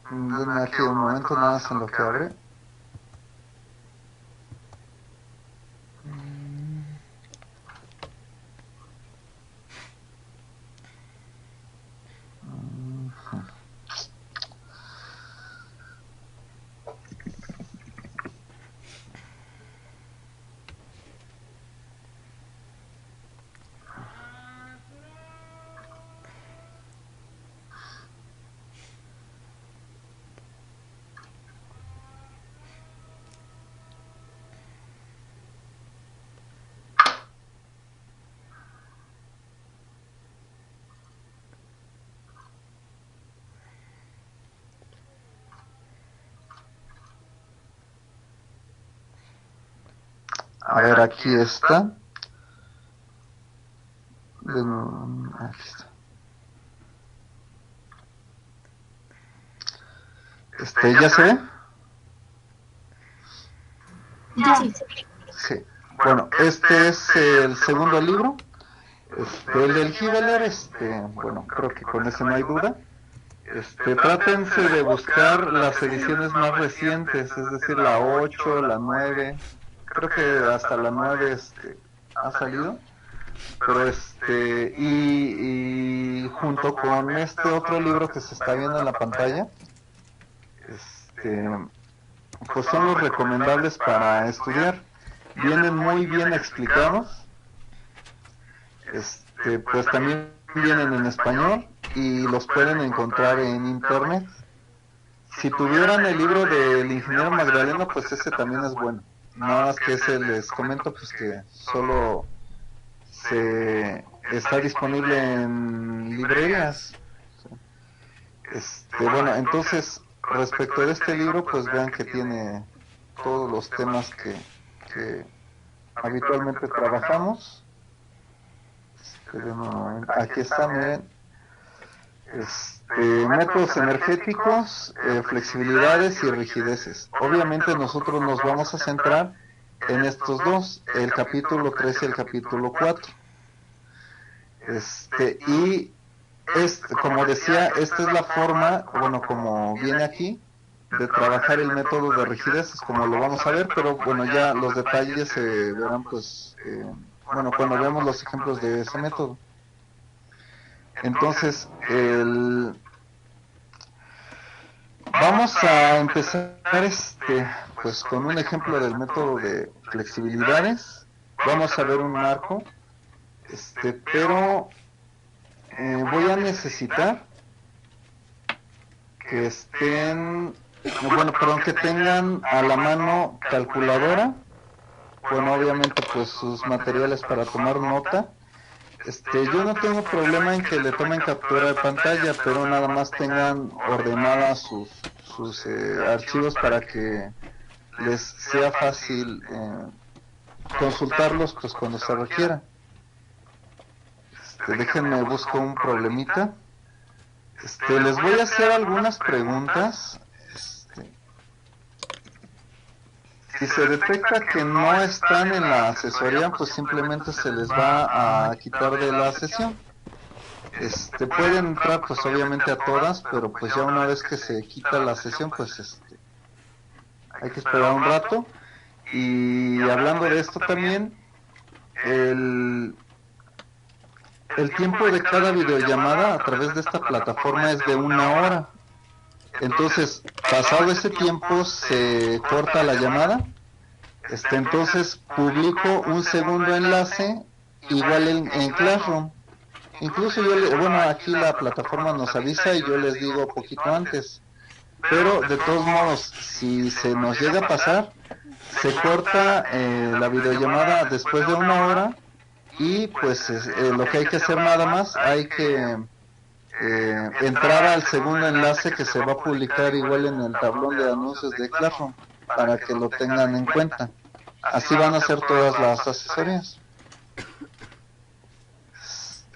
Denme aquí un momento nada más en lo que abre. A ver, aquí está. Aquí está. ¿Ya se ve? Ya. Sí. Bueno, este es el segundo libro. El del Giveler, bueno, creo que con ese no hay duda. Trátense de buscar las ediciones más recientes, es decir, la 8, la 9, creo que hasta la 9 ha salido, pero y junto con este otro libro que se está viendo en la pantalla, este, pues son los recomendables para estudiar. Vienen muy bien explicados, pues también vienen en español y los pueden encontrar en internet. Si tuvieran el libro del ingeniero Magdaleno, pues ese también es bueno. Nada más que ese les comento pues que solo se está disponible en librerías. Bueno, entonces respecto de este libro, pues vean que tiene todos los temas que habitualmente trabajamos. Aquí está, miren. Métodos energéticos, flexibilidades y rigideces. Obviamente nosotros nos vamos a centrar en estos dos, el capítulo 3 y el capítulo 4. Y como decía, esta es la forma, bueno, como viene aquí, de trabajar el método de rigideces, como lo vamos a ver, pero bueno, ya los detalles se verán, pues, bueno, cuando veamos los ejemplos de ese método. Entonces, vamos a empezar pues con un ejemplo del método de flexibilidades. Vamos a ver un marco, pero voy a necesitar que bueno, perdón, que tengan a la mano calculadora, bueno, obviamente pues sus materiales para tomar nota. Yo no tengo problema en que le tomen captura de pantalla, pero nada más tengan ordenadas sus archivos para que les sea fácil consultarlos pues cuando se requiera. Déjenme busco un problemita. Les voy a hacer algunas preguntas. Si se detecta que no están en la asesoría, pues simplemente se les va a quitar de la sesión. Pueden entrar pues obviamente a todas, pero pues ya una vez que se quita la sesión, pues hay que esperar un rato. Y hablando de esto también, el, el tiempo de cada videollamada a través de esta plataforma es de 1 hora. Entonces, pasado ese tiempo se corta la llamada. Entonces publico un segundo enlace igual en Classroom. Incluso bueno, aquí la plataforma nos avisa y yo les digo poquito antes. Pero de todos modos, si se nos llega a pasar, se corta la videollamada después de 1 hora y pues lo que hay que hacer nada más, hay que entrar al segundo enlace que se va a publicar igual en el tablón de anuncios de Classroom para que lo tengan en cuenta. Así van a ser todas las asesorías.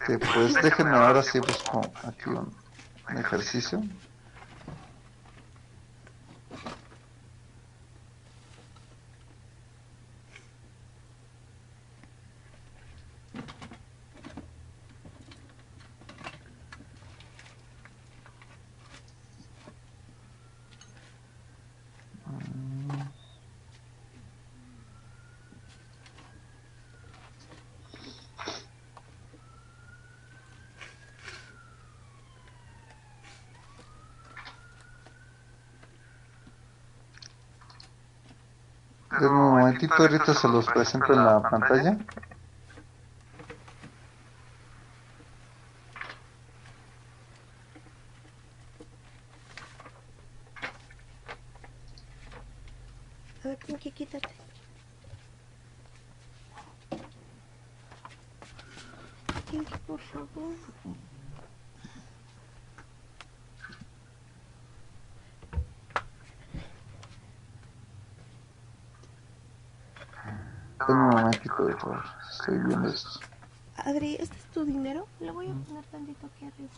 Pues déjenme ahora sí busco aquí un ejercicio. denme un momentito, ahorita se los presento en la pantalla. A ver, Pinky, quítate. Pinky, por favor. Denme un momentito, de favor. Estoy viendo esto. Adri, ¿este es tu dinero? Le voy a poner tantito aquí arriba.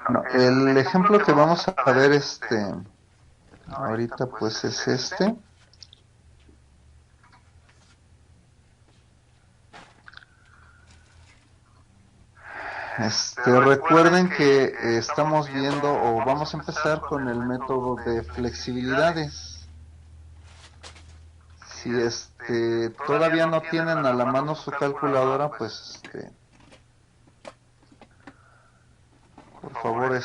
Bueno, el ejemplo que vamos a ver ahorita pues es este. Recuerden que estamos viendo o vamos a empezar con el método de flexibilidades. Si todavía no tienen a la mano su calculadora, pues por favor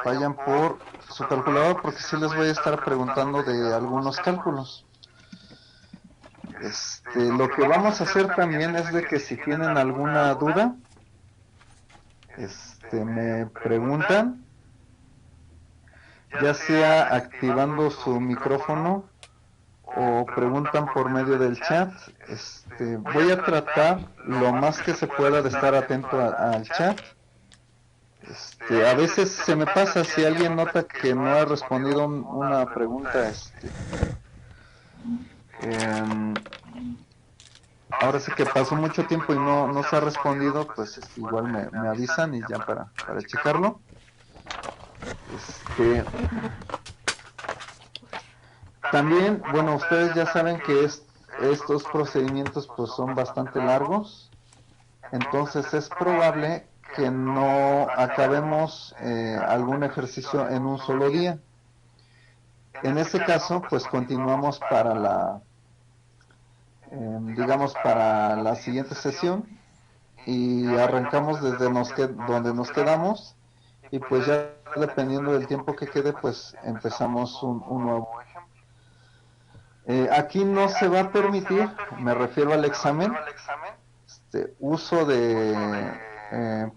vayan por su calculadora porque sí les voy a estar preguntando de algunos cálculos. Lo que vamos a hacer también es de que si tienen alguna duda, me preguntan, ya sea activando su micrófono o preguntan por medio del chat. Voy a tratar lo más que se pueda de estar atento al chat. A veces se me pasa si alguien nota que no he respondido una pregunta, ahora sí que pasó mucho tiempo y no se ha respondido, pues igual me avisan y ya para checarlo. También, bueno, ustedes ya saben que estos procedimientos pues son bastante largos, entonces es probable que no acabemos algún ejercicio en un solo día. En ese caso, pues continuamos para digamos, para la siguiente sesión y arrancamos desde donde nos quedamos y pues ya dependiendo del tiempo que quede, pues empezamos un nuevo. Aquí no se va a permitir, me refiero al examen, uso de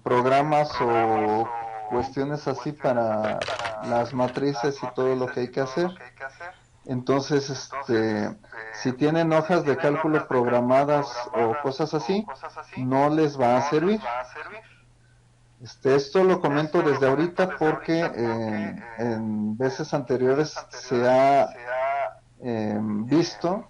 programas o cuestiones así para las matrices y todo lo que hay que hacer. Entonces, si tienen hojas de cálculo programadas o cosas así, no les va a servir. Esto lo comento desde ahorita porque en veces anteriores se ha visto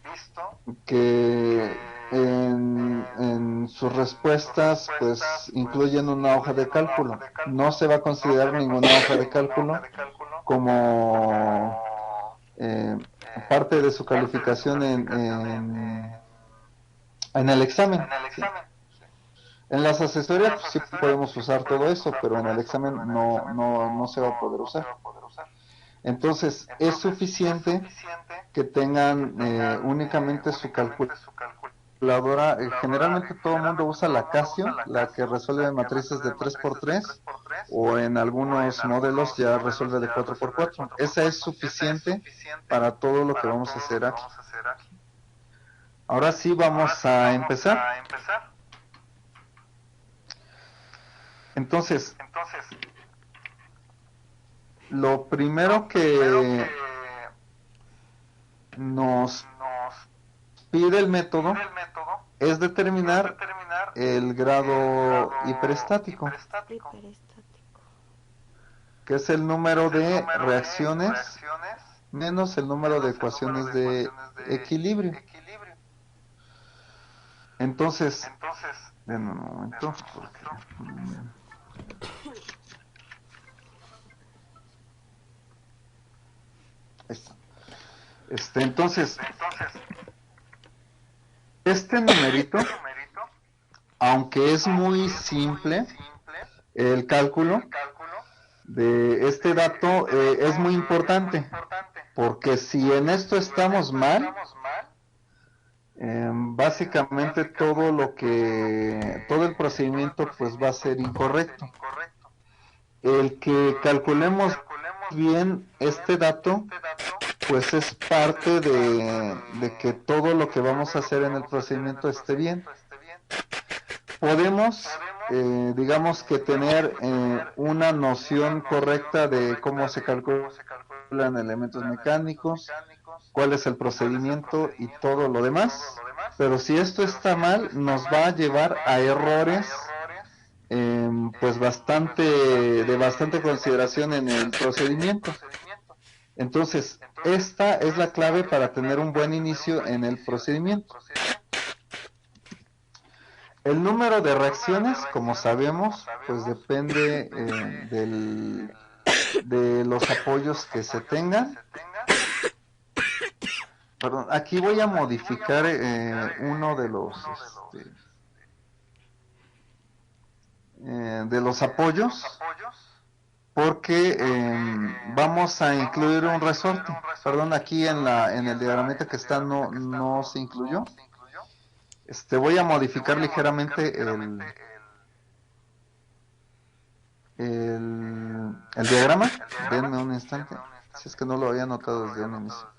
que en sus respuestas pues incluyen una hoja de cálculo. No se va a considerar ninguna hoja de cálculo como parte de su calificación en el examen. ¿Sí? En las asesorías pues, sí podemos usar todo eso, pero en el examen no se va a poder usar. Entonces, es suficiente que tengan únicamente su calculadora. Generalmente todo el mundo usa la Casio, la que resuelve matrices de 3x3, o en algunos modelos ya resuelve de 4x4. Esa es suficiente para todo lo que vamos a hacer aquí. Ahora sí vamos a empezar. Entonces, lo primero que nos pide el método es determinar el grado hiperestático, Hiperestático. que es el número de reacciones menos el número de ecuaciones de equilibrio. Entonces, en un momento, porque, ahí está. Entonces, este numerito, aunque es muy simple, el cálculo de este dato es muy importante, porque si en esto estamos mal, básicamente todo el procedimiento pues va a ser incorrecto. El que calculemos bien este dato pues es parte de que todo lo que vamos a hacer en el procedimiento esté bien. Podemos, digamos que tener una noción correcta de cómo se calculan elementos mecánicos, cuál es el procedimiento y todo lo demás, pero si esto está mal, nos va a llevar a errores pues de bastante consideración en el procedimiento. Entonces, esta es la clave para tener un buen inicio en el procedimiento. El número de reacciones, como sabemos, pues depende de los apoyos que se tengan. Perdón, aquí voy a modificar uno de los apoyos porque vamos a incluir un resorte. Perdón, aquí en el diagramita que está no se incluyó. Voy a modificar ligeramente el diagrama. Denme un instante. Si es que no lo había notado desde un inicio.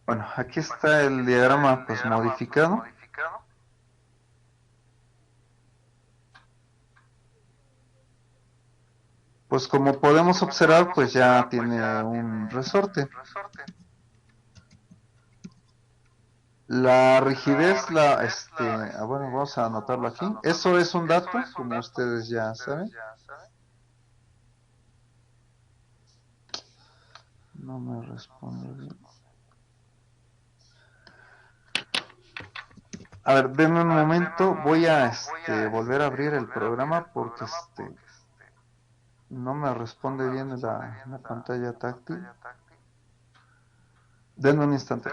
Bueno, aquí está el diagrama pues modificado. Pues como podemos observar, pues ya tiene un resorte. La rigidez, bueno, vamos a anotarlo aquí. Eso es un dato, como ustedes ya saben. No me responde bien. A ver, denme un momento, voy a volver a abrir el programa porque no me responde bien la pantalla táctil. Denme un instante.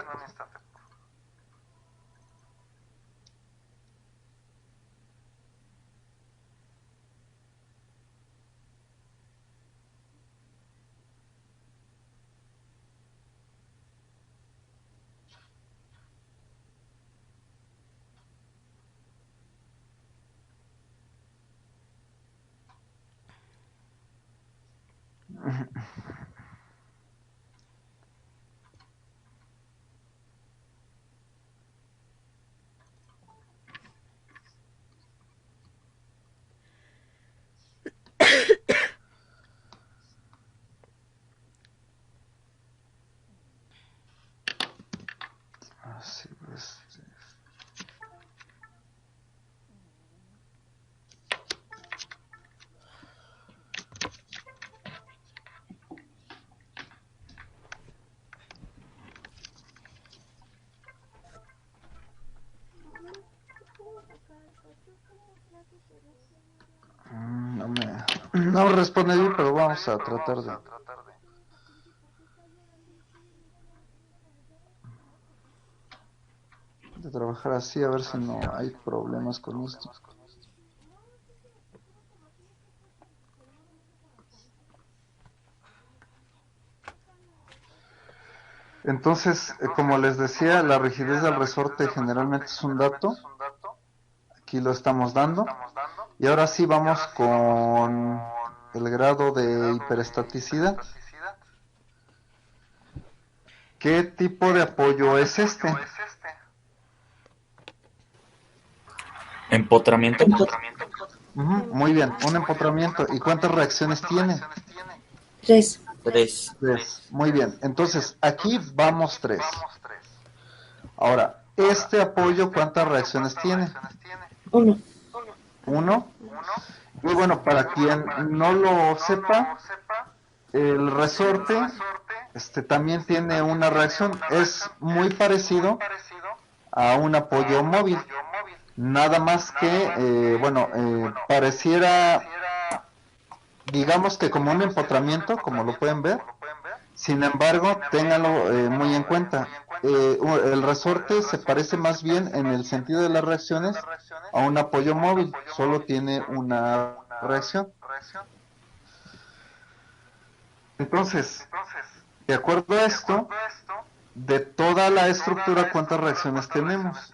No responde bien, pero vamos a tratar de trabajar así, a ver si no hay problemas con esto. Entonces, como les decía, la rigidez del resorte generalmente es un dato. Aquí lo estamos dando. Y ahora sí vamos con el grado de hiperestaticidad. ¿Qué tipo de apoyo es este? Empotramiento. Muy bien, un empotramiento. ¿Y cuántas reacciones tiene? 3. 3. 3. Muy bien, entonces aquí vamos 3. Ahora, este apoyo, ¿cuántas reacciones tiene? 1. 1. Y bueno, para quien no lo sepa, el resorte también tiene una reacción. Es muy parecido a un apoyo móvil. Nada más que, pareciera, digamos que como un empotramiento, como lo pueden ver. Sin embargo, ténganlo muy en cuenta. El resorte se parece más bien en el sentido de las reacciones a un apoyo móvil. Solo tiene una reacción. Entonces, de acuerdo a esto, de toda la estructura, ¿cuántas reacciones tenemos?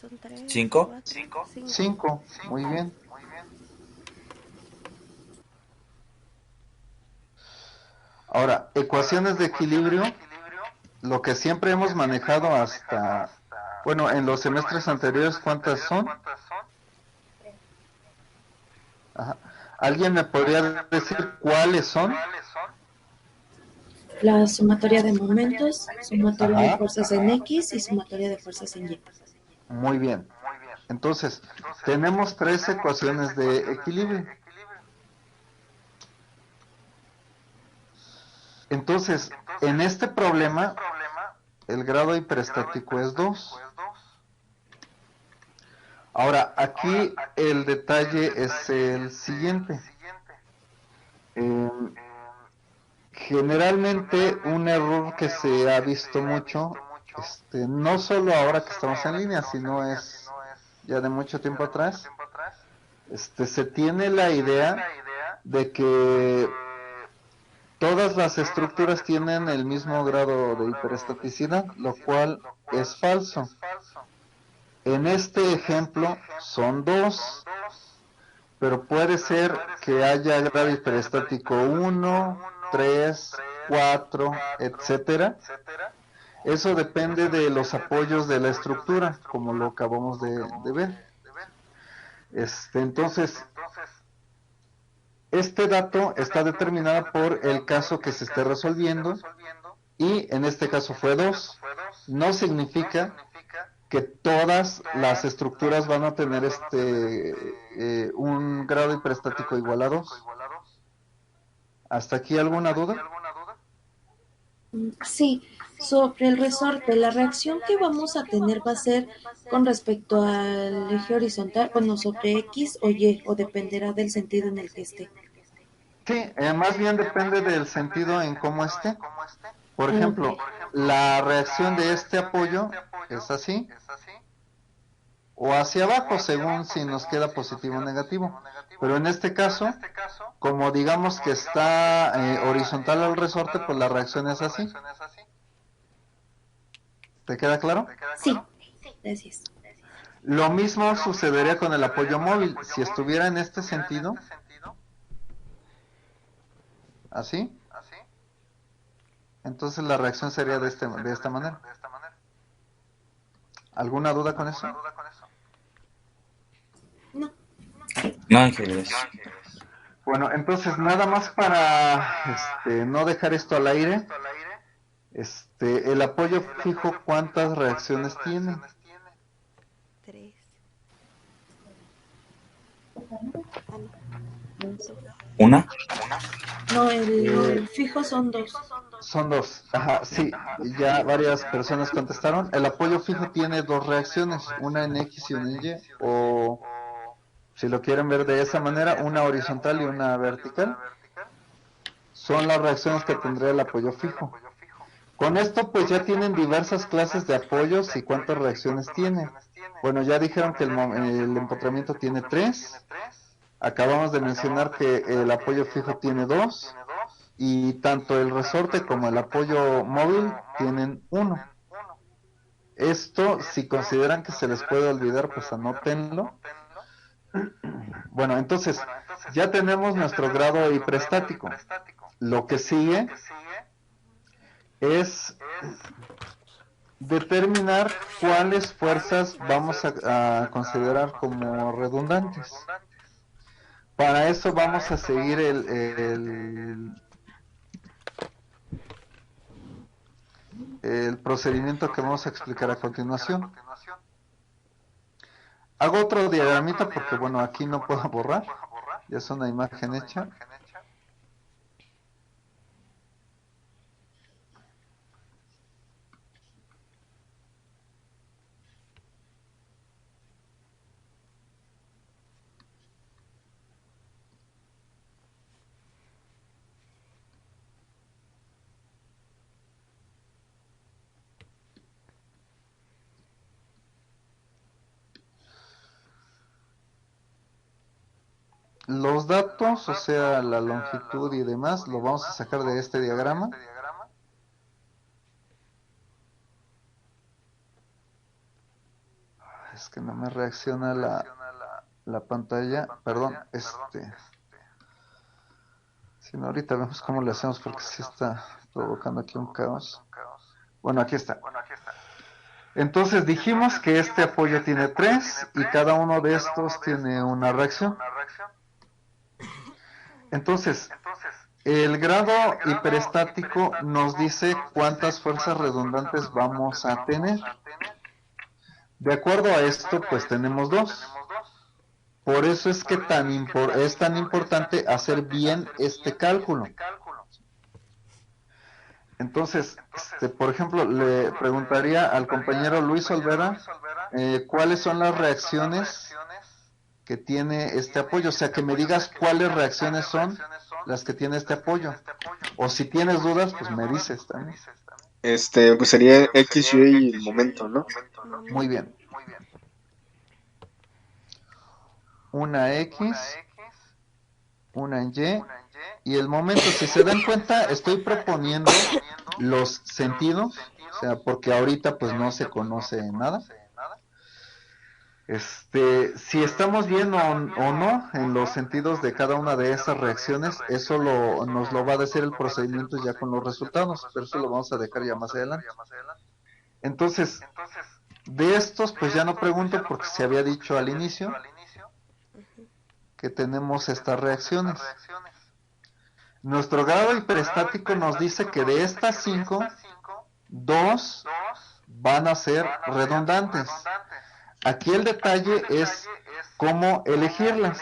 Son 3. 5. 5. Muy bien. Ahora, ecuaciones de equilibrio, lo que siempre hemos manejado hasta, bueno, en los semestres anteriores, ¿cuántas son? Ajá. ¿Alguien me podría decir cuáles son? La sumatoria de momentos, sumatoria de fuerzas en X y sumatoria de fuerzas en Y. Muy bien. Entonces, tenemos 3 ecuaciones de equilibrio. Entonces, en este problema, el grado hiperestático es 2. Ahora, aquí el detalle es el siguiente. Generalmente un error que se ha visto mucho, no solo ahora que estamos en línea, sino es ya de mucho tiempo atrás, se tiene la idea de que todas las estructuras tienen el mismo grado de hiperestaticidad, lo cual es falso. En este ejemplo son 2, pero puede ser que haya grado hiperestático 1, 3, 4, etcétera. Eso depende de los apoyos de la estructura, como lo acabamos de ver. Entonces, este dato está determinado por el caso que se esté resolviendo y en este caso fue 2. No significa que todas las estructuras van a tener un grado hiperestático igual a 2. ¿Hasta aquí alguna duda? Sí, sobre el resorte, la reacción que vamos a tener va a ser con respecto al eje horizontal, bueno, sobre X o Y, o dependerá del sentido en el que esté. Sí, más bien depende del sentido en cómo esté. Por ejemplo, Ok. la reacción de este apoyo es así, o hacia abajo, según si nos queda positivo o negativo. Pero en este caso, como digamos que está horizontal al resorte, pues la reacción es así. ¿Te queda claro? Sí, gracias. Lo mismo sucedería con el apoyo móvil. Si estuviera en este sentido, así, entonces la reacción sería de esta manera. ¿Alguna duda con eso? No. No, Ángeles. Bueno, entonces nada más para no dejar esto al aire. El apoyo fijo, ¿cuántas reacciones tiene? 3. ¿Una? No, el fijo son 2. Son 2. Ajá, sí, ya varias personas contestaron. El apoyo fijo tiene 2 reacciones, una en X y una en Y, o si lo quieren ver de esa manera, una horizontal y una vertical, son las reacciones que tendrá el apoyo fijo. Con esto pues ya tienen diversas clases de apoyos y cuántas reacciones tienen. Bueno, ya dijeron que el empotramiento tiene 3. Acabamos de mencionar que el apoyo fijo tiene 2. Y tanto el resorte como el apoyo móvil tienen 1. Esto, si consideran que se les puede olvidar, pues anótenlo. Bueno, entonces, ya tenemos nuestro grado hiperestático. Lo que sigue es determinar cuáles fuerzas vamos a considerar como redundantes. Para eso vamos a seguir el procedimiento que vamos a explicar a continuación. Hago otro diagramita porque, bueno, aquí no puedo borrar. Ya es una imagen hecha. Los datos, o sea, la longitud y demás, lo vamos a sacar de este diagrama. Es que no me reacciona la pantalla. Perdón, si no, ahorita vemos cómo le hacemos porque sí está provocando aquí un caos. Bueno, aquí está. Entonces dijimos que este apoyo tiene 3 y cada uno de estos tiene una reacción. Entonces, el grado hiperestático nos dice cuántas fuerzas redundantes vamos a tener. De acuerdo a esto, pues tenemos 2. Por eso es que es tan importante hacer bien este cálculo. Entonces, por ejemplo, le preguntaría al compañero Luis Olvera cuáles son las reacciones que tiene este apoyo. O sea, que me digas cuáles reacciones son las que tiene este apoyo. O si tienes dudas, pues me dices también. Pues sería X, Y y el momento, ¿no? Muy bien. Una X, una en Y, y el momento, si se dan cuenta, estoy proponiendo los sentidos, o sea, porque ahorita pues no se conoce nada. Si estamos bien o no en los sentidos de cada una de esas reacciones, eso nos lo va a decir el procedimiento ya con los resultados, pero eso lo vamos a dejar ya más adelante. Entonces, de estos pues ya no pregunto porque se había dicho al inicio que tenemos estas reacciones. Nuestro grado hiperestático nos dice que de estas 5, 2 van a ser redundantes. Aquí el detalle es cómo elegirlas.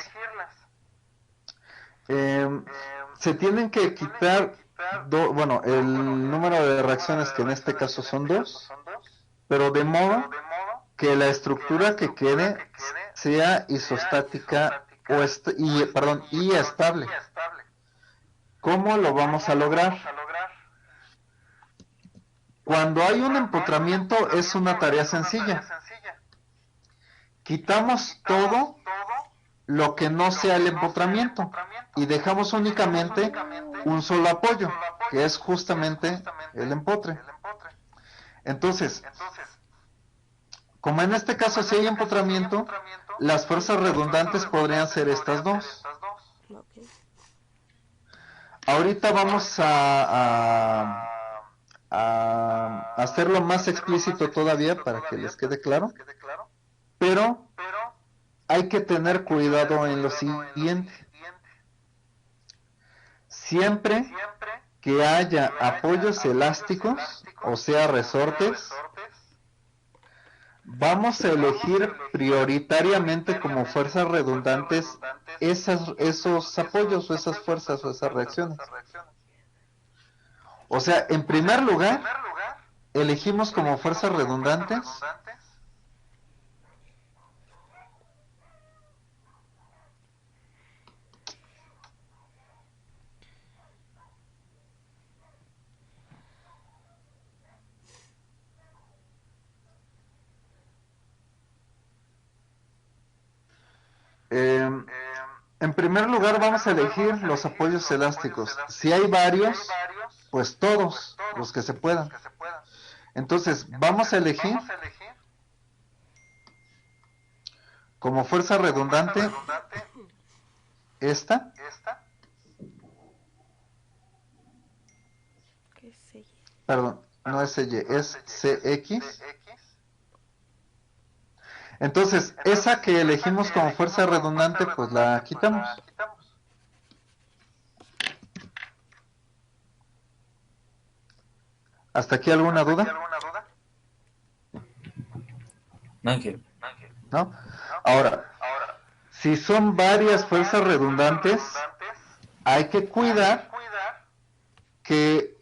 Se tienen que quitar, el número de reacciones, que en este caso son 2, pero de modo que la estructura que quede sea isostática y estable. ¿Cómo lo vamos a lograr? Cuando hay un empotramiento es una tarea sencilla. Quitamos todo lo que no sea el empotramiento y dejamos únicamente un solo apoyo, que es justamente el empotre. Entonces, como en este caso si hay empotramiento, las fuerzas redundantes podrían ser estas 2. Ahorita vamos a hacerlo más explícito todavía para que les quede claro, pero hay que tener cuidado en lo siguiente. Siempre que haya apoyos elásticos, o sea resortes, vamos a elegir prioritariamente como fuerzas redundantes esos apoyos o esas fuerzas o esas reacciones. O sea, en primer lugar, elegimos como fuerzas redundantes En primer lugar vamos a elegir los apoyos elásticos. Si hay varios, pues todos los que se puedan. Entonces vamos a elegir como fuerza redundante esta. Perdón, no es CY, es CX. Entonces, esa que elegimos como fuerza redundante, pues la quitamos. ¿Hasta aquí alguna duda? No, Ángel. ¿No? Ahora, si son varias fuerzas redundantes, hay que cuidar que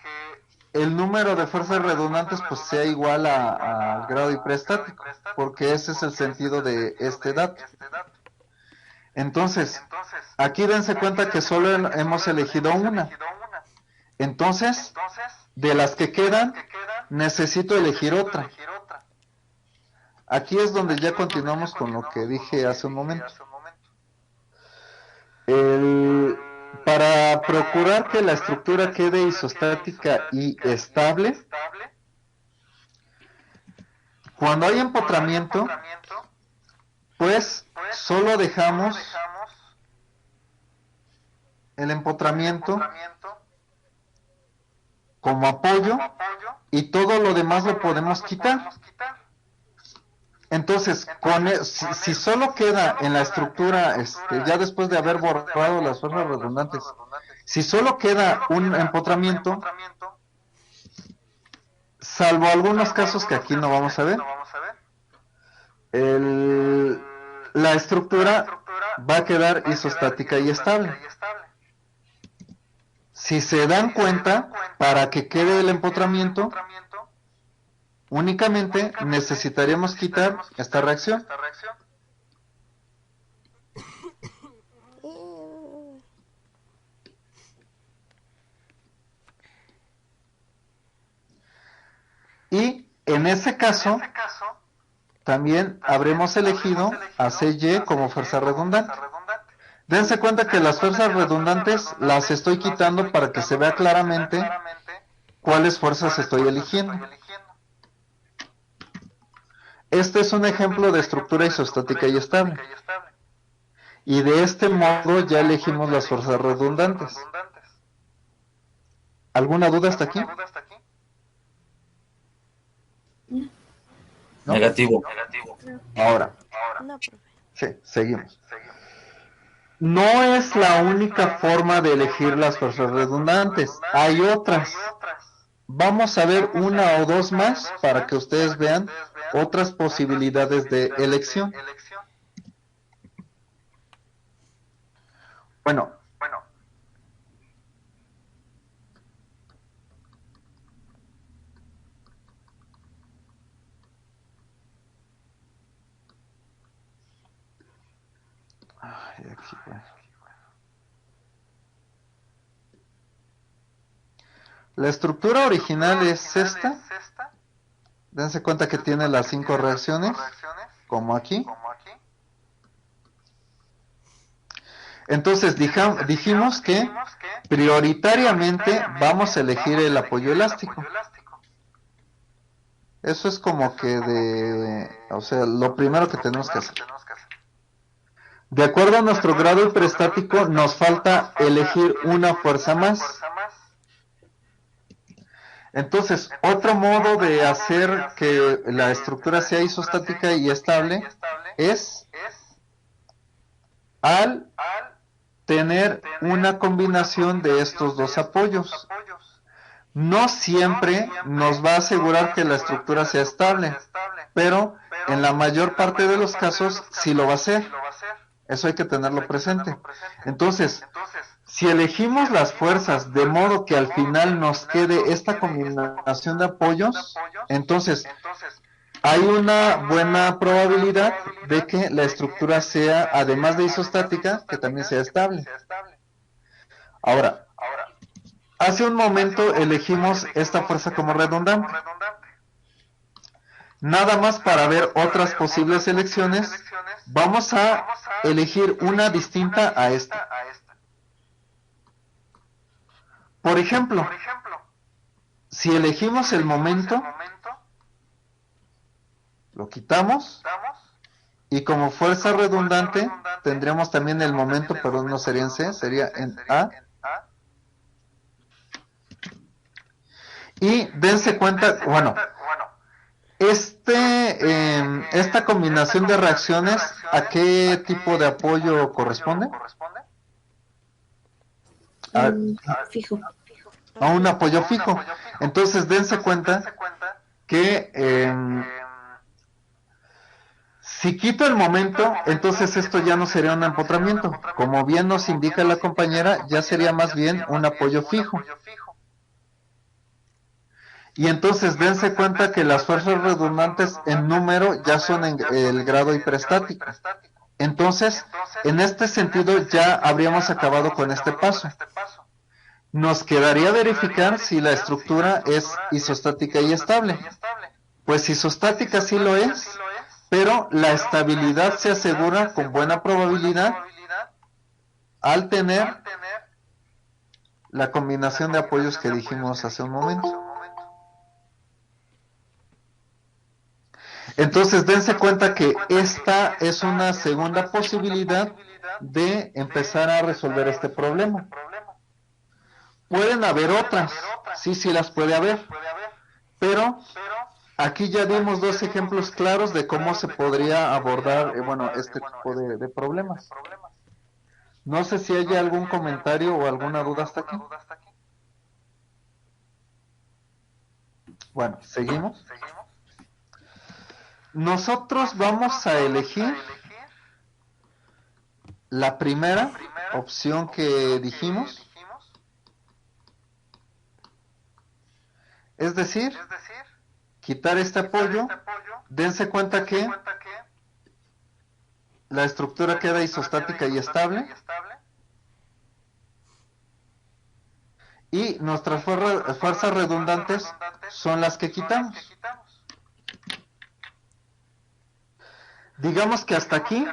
el número de fuerzas redundantes pues sea igual al grado hiperestático, porque ese es el sentido de este dato. Entonces, aquí dense cuenta que solo hemos elegido una. Entonces, de las que quedan, necesito elegir otra. Aquí es donde ya continuamos con lo que dije hace un momento. Para procurar que la estructura quede isostática y estable, cuando hay empotramiento, pues solo dejamos el empotramiento como apoyo y todo lo demás lo podemos quitar. Entonces, si solo queda en la estructura, ya después de haber borrado las fuerzas redundantes, si solo queda un empotramiento, salvo algunos casos que aquí no vamos a ver, la estructura va a quedar isostática y estable. Si se dan cuenta, para que quede el empotramiento, únicamente necesitaríamos quitar esta reacción. Y en ese caso, también habremos elegido a CY como fuerza redundante. Dense cuenta que las fuerzas redundantes las estoy quitando para que se vea claramente cuáles fuerzas estoy eligiendo. Este es un ejemplo de estructura isostática y estable. Y de este modo ya elegimos las fuerzas redundantes. ¿Alguna duda hasta aquí? ¿No? Negativo. Ahora, No, profe. sí, seguimos. No es la única forma de elegir las fuerzas redundantes. Hay otras. Vamos a ver una o dos más para que ustedes vean otras posibilidades de elección. Bueno, ay, aquí, bueno. La estructura original es esta. Dense cuenta que tiene las 5 reacciones, como aquí. Entonces dijimos que prioritariamente vamos a elegir el apoyo elástico. Eso es como que o sea, lo primero que tenemos que hacer. De acuerdo a nuestro grado hiperestático, nos falta elegir una fuerza más. Entonces, otro modo de hacer que la estructura sea isostática y estable es al tener una combinación de estos dos apoyos. No siempre nos va a asegurar que la estructura sea estable, pero en la mayor parte de los casos sí lo va a hacer. Eso hay que tenerlo presente. Entonces, si elegimos las fuerzas de modo que al final nos quede esta combinación de apoyos, entonces hay una buena probabilidad de que la estructura sea, además de isostática, que también sea estable. Ahora, hace un momento elegimos esta fuerza como redundante. nada más para ver otras posibles elecciones, vamos a elegir una distinta a esta. Por ejemplo, si elegimos el momento, lo quitamos, y como fuerza redundante tendríamos también el momento, pero no sería en C, sería en A. Y dense cuenta, bueno, esta combinación de reacciones, ¿a qué tipo de apoyo corresponde? Fijo. A un apoyo fijo. Entonces dense cuenta que si quito el momento, entonces esto ya no sería un empotramiento. Como bien nos indica la compañera, ya sería más bien un apoyo fijo. Y entonces dense cuenta que las fuerzas redundantes en número ya son en el grado hiperestático. Entonces, en este sentido ya habríamos acabado con este paso. Nos quedaría verificar si la estructura es isostática y estable. Pues isostática sí lo es, pero la estabilidad se asegura con buena probabilidad al tener la combinación de apoyos que dijimos hace un momento. Entonces dense cuenta que esta es una segunda posibilidad de empezar a resolver este problema. Pueden haber otras, sí las puede haber, pero aquí ya dimos dos ejemplos claros de cómo se podría abordar este tipo de problemas. No sé si hay algún comentario o alguna duda hasta aquí. Bueno, seguimos. Nosotros vamos a elegir la primera opción que dijimos, es decir, quitar este apoyo. Dense cuenta que la estructura queda isostática y estable, y nuestras fuerzas redundantes son las que quitamos. Digamos que hasta aquí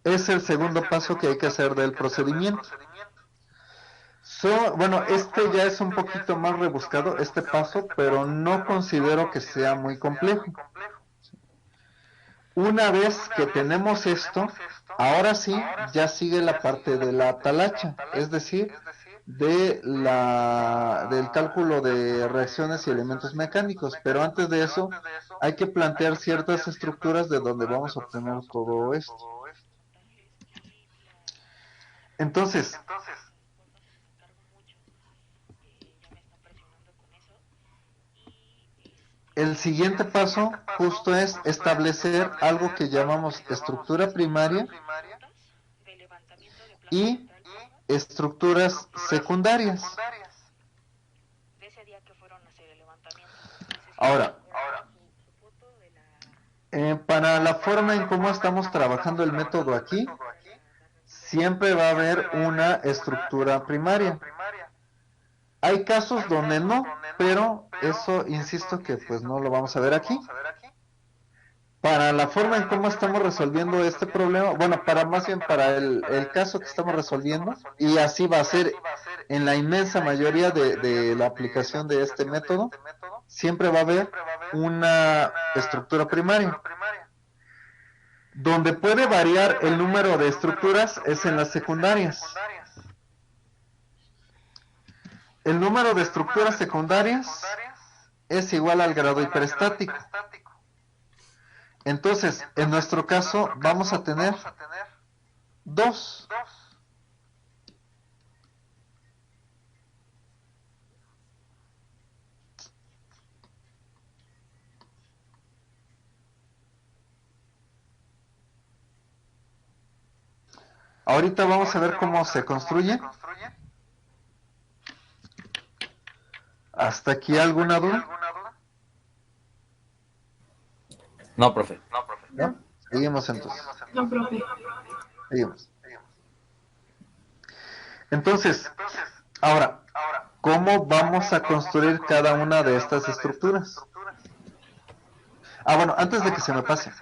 es el segundo paso que hay que hacer del procedimiento. Este ya es un poquito más rebuscado, este paso, pero no considero que sea muy complejo. Una vez que tenemos esto, ahora sí, ya sigue la parte de la talacha, es decir, del cálculo de reacciones y elementos mecánicos, pero antes de eso hay que plantear ciertas estructuras de donde vamos a obtener todo esto. Entonces, el siguiente paso justo es establecer algo que llamamos estructura primaria y estructuras secundarias. Ahora, para la forma en cómo estamos trabajando el método aquí, siempre va a haber una estructura primaria. Hay casos donde no, pero eso insisto que pues no lo vamos a ver aquí. Para la forma en cómo estamos resolviendo este problema, más bien para el caso que estamos resolviendo, y así va a ser en la inmensa mayoría de la aplicación de este método, siempre va a haber una estructura primaria. Donde puede variar el número de estructuras es en las secundarias. El número de estructuras secundarias es igual al grado hiperestático. Entonces, en nuestro caso, vamos a tener 2. Ahorita vamos a ver cómo se construye. ¿Hasta aquí alguna duda? No, profe. ¿No? Seguimos entonces. No, profe. Seguimos. Entonces, ahora, ¿cómo vamos a construir cada una de estas estructuras? Bueno, antes de que se me pase.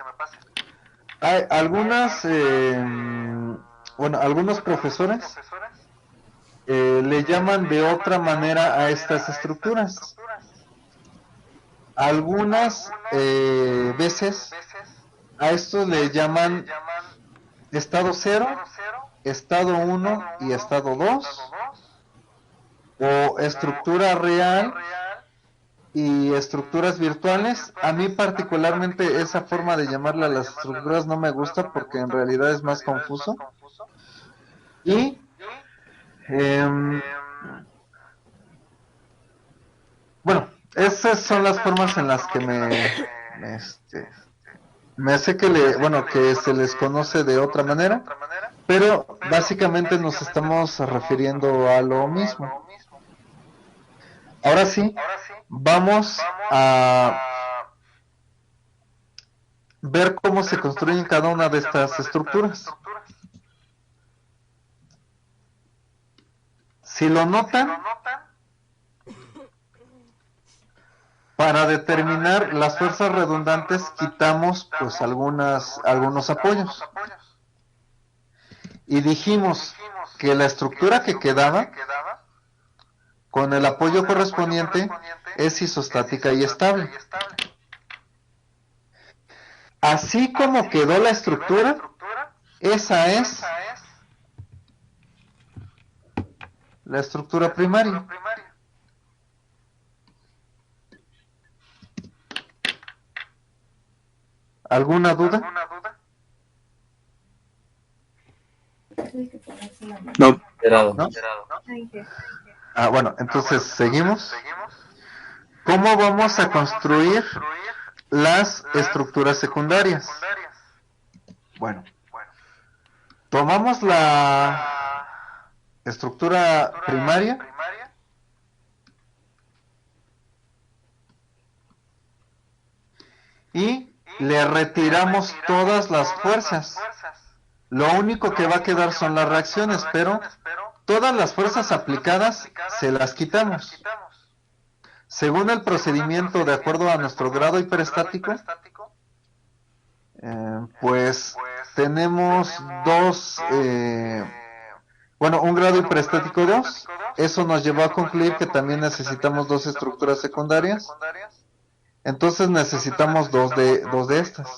Hay algunas, algunos profesores le llaman de otra manera a estas estructuras. Algunas veces a estos le llaman estado 0, estado 1 y estado 2, o estructura real y estructuras virtuales. A mí particularmente esa forma de llamarla las estructuras no me gusta porque en realidad es más confuso. Y bueno, esas son las formas en las que me hace que se les conoce de otra manera, pero básicamente nos estamos refiriendo a lo mismo. Ahora sí, vamos a ver cómo se construyen cada una de estas estructuras. Si lo notan, para determinar las fuerzas redundantes quitamos pues algunos apoyos. Y dijimos que la estructura que quedaba con el apoyo correspondiente es isostática y estable. Así como quedó la estructura, esa es la estructura primaria. ¿Alguna duda? No. ¿No? Bueno, entonces seguimos. ¿Cómo vamos a construir las estructuras secundarias? Bueno, tomamos la estructura primaria y le retiramos todas las fuerzas. Lo único que va a quedar son las reacciones, pero todas las fuerzas aplicadas se las quitamos. Según el procedimiento, de acuerdo a nuestro grado hiperestático, pues tenemos un grado hiperestático 2. Eso nos llevó a concluir que también necesitamos dos estructuras secundarias. Entonces necesitamos dos de estas.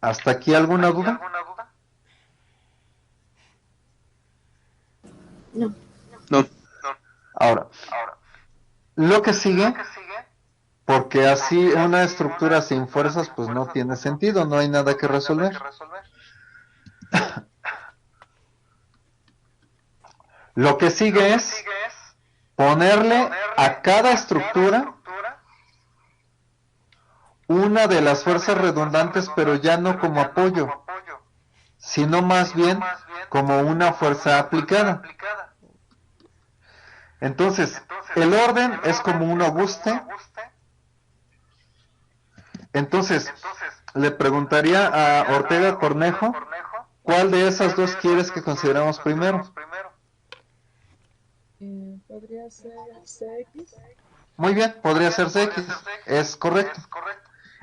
¿Hasta aquí alguna duda? No. No. Ahora, lo que sigue, porque así una estructura sin fuerzas pues no tiene sentido, no hay nada que resolver. Lo que sigue es ponerle a cada estructura una de las fuerzas redundantes, pero ya no como apoyo, sino más bien como una fuerza aplicada. Entonces, el orden es como un ajuste. Entonces, le preguntaría a Ortega Cornejo, ¿cuál de esas dos quieres que consideremos primero? ¿Podría ser CX? Muy bien, podría ser CX, es correcto.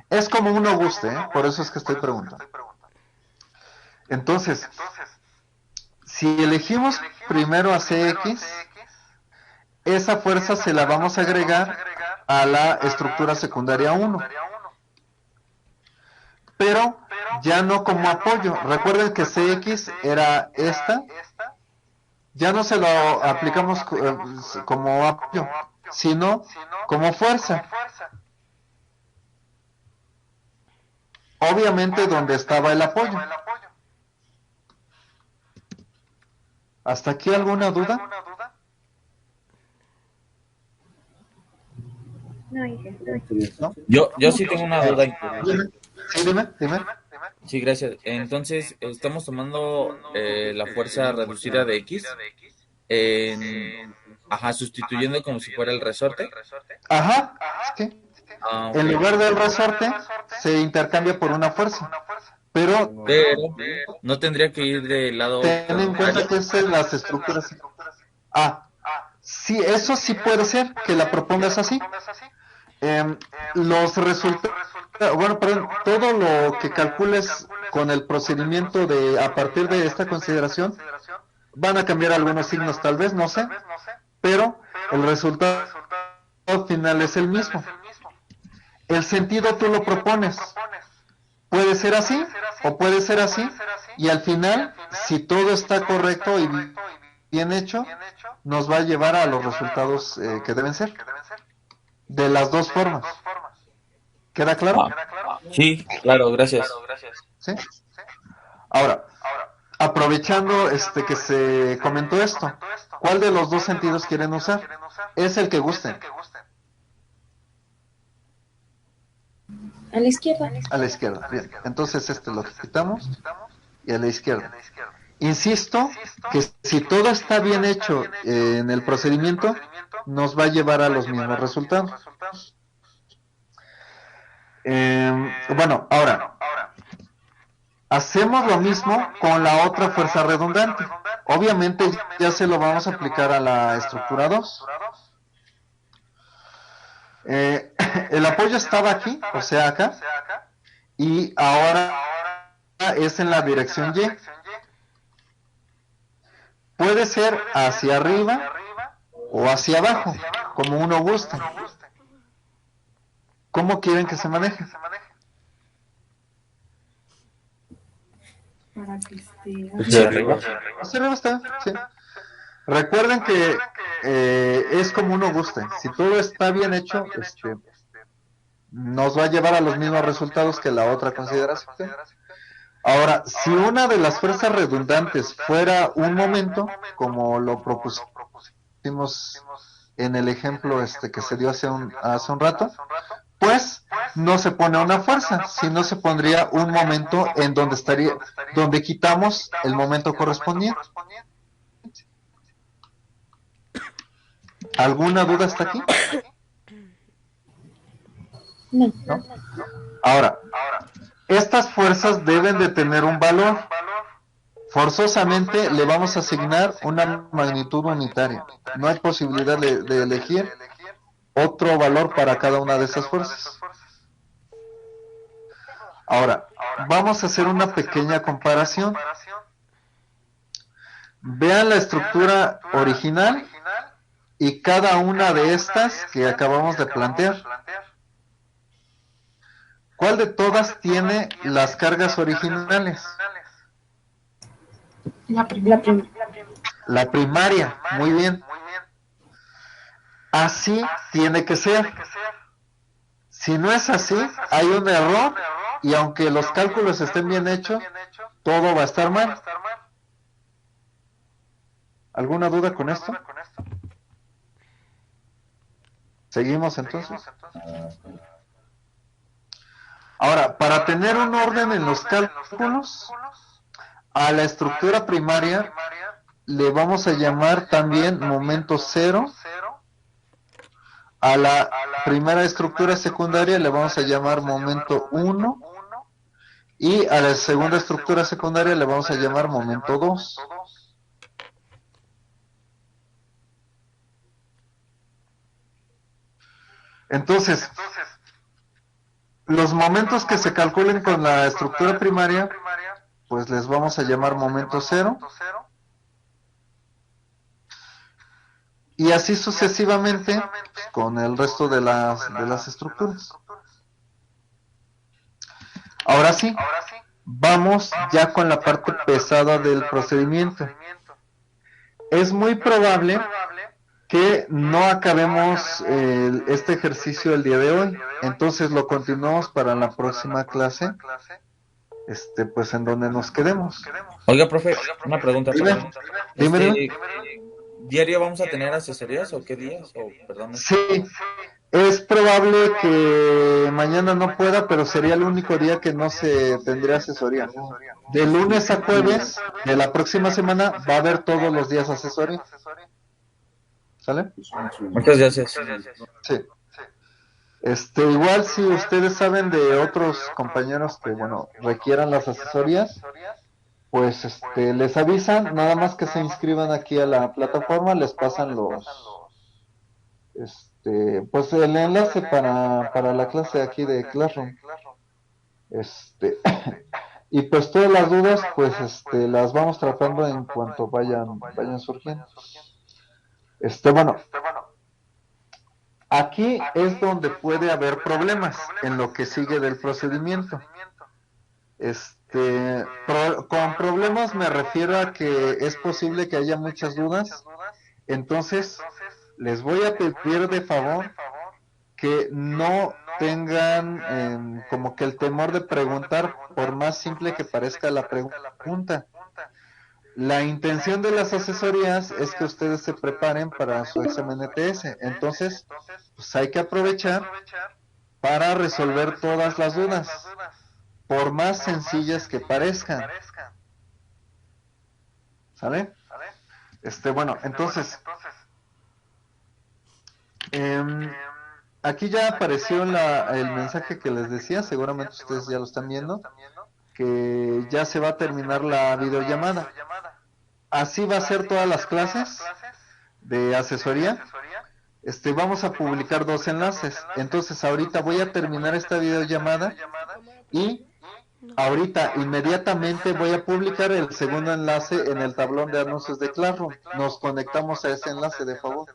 Es como un ajuste, por eso es que estoy preguntando. Entonces, si elegimos primero a CX, esa fuerza se la vamos a agregar a la estructura secundaria 1. Pero ya no como apoyo. Recuerden que CX era esta. Ya no se lo aplicamos como apoyo, sino como fuerza. Obviamente donde estaba el apoyo. ¿Hasta aquí alguna duda? ¿No? Yo sí tengo una duda. Sí, dime. Sí, gracias. Entonces, estamos tomando la fuerza reducida de X, sustituyendo como si fuera el resorte. Ajá, sí. Ok. En lugar del resorte, se intercambia por una fuerza. Pero no tendría que ir del lado ten en cuenta que es las estructuras. Sí, eso sí puede ser que la propongas así. Los resultados, bueno, perdón, todo lo que calcules con el procedimiento de a partir de esta consideración van a cambiar algunos signos, tal vez, no sé, pero el resultado final es el mismo. El sentido tú lo propones. Puede ser así o puede ser así, y al final, si todo está correcto y bien hecho, nos va a llevar a los resultados que deben ser, de las dos formas. ¿Queda claro? Sí, claro, gracias. ¿Sí? Ahora, aprovechando que se comentó esto, ¿cuál de los dos sentidos quieren usar? Es el que gusten. A la izquierda. A la izquierda, bien. Entonces lo quitamos y a la izquierda. Insisto que si todo está bien hecho en el procedimiento, nos va a llevar a los mismos resultados. Bueno, ahora, hacemos lo mismo con la otra fuerza redundante. Obviamente ya se lo vamos a aplicar a la estructura 2. El apoyo estaba aquí, o sea acá, y ahora es en la dirección Y. Puede ser hacia arriba o hacia abajo, como uno guste. ¿Cómo quieren que se maneje? Para que esté Hacia arriba. Hacia arriba está, sí. Recuerden que es como uno guste. Si todo está bien hecho, nos va a llevar a los mismos resultados que la otra consideración. Ahora, si una de las fuerzas redundantes fuera un momento, como lo propusimos en el ejemplo que se dio hace un rato, pues no se pone una fuerza, sino se pondría un momento en donde quitamos el momento correspondiente. ¿Alguna duda hasta aquí? No. ¿No? Ahora, estas fuerzas deben de tener un valor. Forzosamente le vamos a asignar una magnitud unitaria. No hay posibilidad de elegir otro valor para cada una de esas fuerzas. Ahora, vamos a hacer una pequeña comparación. Vean la estructura original y cada una de estas que acabamos de plantear. ¿Cuál de todas tiene las cargas originales? la primera. La primaria, muy bien. Así tiene que ser. Si no es así, hay un error y aunque los cálculos estén bien hechos, todo va a estar mal. ¿Alguna duda con esto? ¿Seguimos entonces? Ahora, para tener un orden en los cálculos, a la estructura primaria le vamos a llamar también momento cero. A la primera estructura secundaria le vamos a llamar momento 1. Y a la segunda estructura secundaria le vamos a llamar momento 2. Entonces, los momentos que se calculen con la estructura primaria, pues les vamos a llamar momento 0. Y así sucesivamente con el resto de las estructuras. Ahora sí, vamos ya con la parte pesada del procedimiento. Es muy probable que no acabemos este ejercicio el día de hoy, entonces lo continuamos para la próxima clase, pues en donde nos quedemos. Oiga, profe, una pregunta. Dime. ¿Diario vamos a tener asesorías o qué días? Perdón. Sí, es probable que mañana no pueda, pero sería el único día que no se tendría asesoría. De lunes a jueves de la próxima semana va a haber todos los días asesoría. ¿Sale? Muchas gracias. Sí. Igual si ustedes saben de otros compañeros que, requieran las asesorías, pues les avisan, nada más que se inscriban aquí a la plataforma, les pasan Pues el enlace para la clase aquí de Classroom. Este, y pues todas las dudas, pues las vamos tratando en cuanto vayan surgiendo. Bueno, aquí es donde puede haber problemas en lo que sigue del procedimiento. Con problemas me refiero a que es posible que haya muchas dudas, entonces les voy a pedir de favor que no tengan como que el temor de preguntar, por más simple que parezca la pregunta. La intención de las asesorías es que ustedes se preparen para su examen ETS, entonces pues hay que aprovechar para resolver todas las dudas, por más sencillas que parezcan. ¿Sale? Bueno, entonces, aquí ya apareció el mensaje que les decía, seguramente ustedes ya lo están viendo, que ya se va a terminar la videollamada. Así va a ser todas las clases de asesoría. Vamos a publicar 2 enlaces. Entonces, ahorita voy a terminar esta videollamada y ahorita inmediatamente voy a publicar el segundo enlace en el tablón de anuncios de Classroom. Nos conectamos a ese enlace, de favor.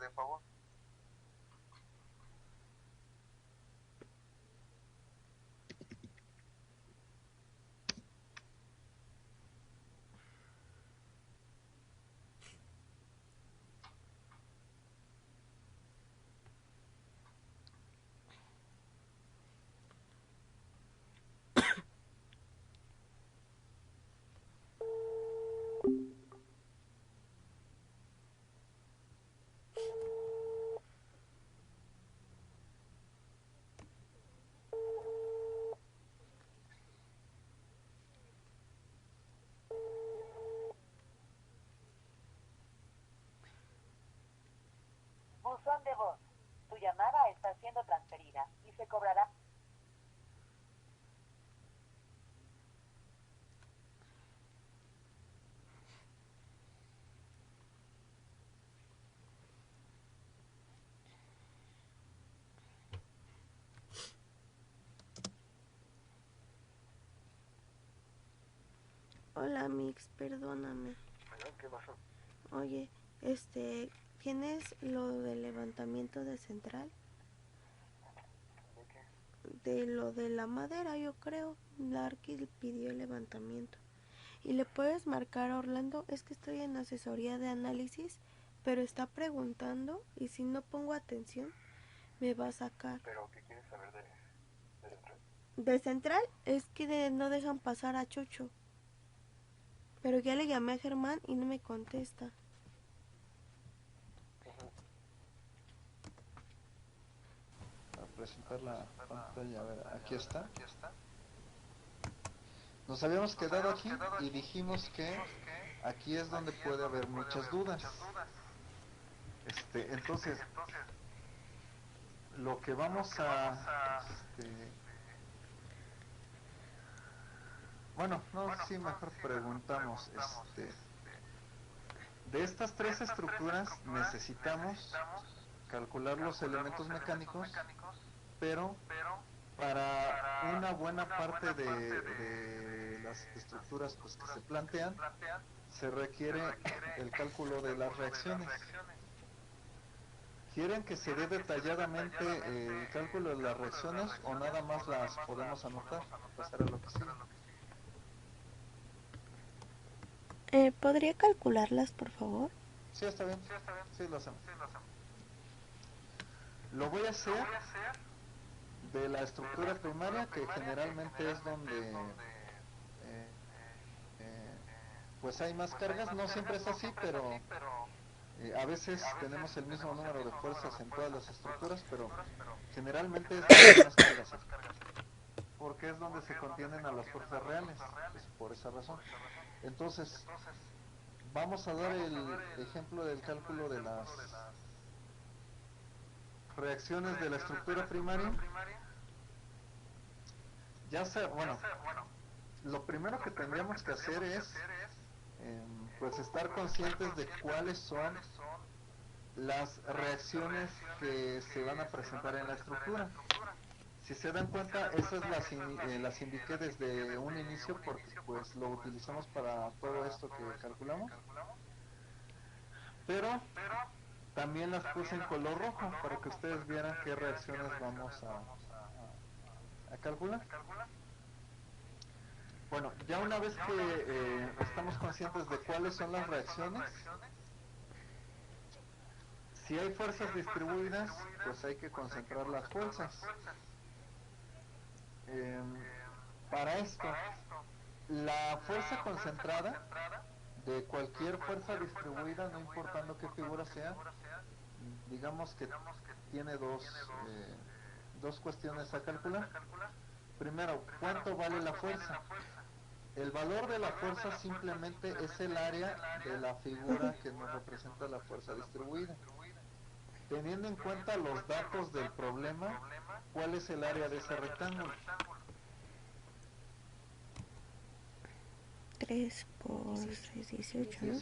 Buzón de voz. Tu llamada está siendo transferida y se cobrará. Hola, Mix, perdóname. ¿Qué pasó? Oye, ¿tienes lo del levantamiento de central? ¿De qué? De lo de la madera, yo creo. Larky pidió el levantamiento. Y le puedes marcar a Orlando, es que estoy en asesoría de análisis, pero está preguntando y si no pongo atención, me va a sacar. ¿Pero qué quieres saber de central? De central es que no dejan pasar a Chocho. Pero ya le llamé a Germán y no me contesta. Para presentar la pantalla, a ver, aquí está. Nos habíamos quedado aquí y dijimos que aquí es donde puede haber muchas dudas. Entonces, lo que vamos a... bueno, no, sí, mejor preguntamos. De estas 3 estructuras necesitamos calcular los elementos mecánicos, pero para una buena parte de las estructuras pues, que se plantean, se requiere el cálculo de las reacciones. ¿Quieren que se dé detalladamente el cálculo de las reacciones o nada más las podemos anotar? Pasar a lo que sigue. ¿Podría calcularlas, por favor? Sí, está bien. Sí, lo hacemos. Lo voy a hacer de la estructura primaria, que generalmente es donde pues hay más cargas. No siempre es así, pero a veces tenemos el mismo número de fuerzas en todas las estructuras, pero generalmente es donde hay más cargas, porque es donde se contienen a las fuerzas reales, pues por esa razón. Entonces, vamos a dar el ejemplo del cálculo de las reacciones de la estructura primaria. Ya sea, bueno, lo primero que tendríamos que hacer es pues estar conscientes de cuáles son las reacciones que se van a presentar en la estructura. Si se dan cuenta, esas las indiqué desde un inicio porque pues lo utilizamos para todo esto que calculamos. Pero también las puse en color rojo para que ustedes vieran qué reacciones vamos a calcular. Bueno, ya una vez que estamos conscientes de cuáles son las reacciones, si hay fuerzas distribuidas, pues hay que concentrar las fuerzas. Para esto, la fuerza concentrada de cualquier fuerza distribuida, no importando qué figura sea, digamos que tiene dos cuestiones a calcular. Primero, ¿cuánto vale la fuerza? El valor de la fuerza simplemente es el área de la figura que nos representa la fuerza distribuida. Teniendo en cuenta los datos del problema, ¿cuál es el área de ese rectángulo? 3 por 6, 18, ¿no?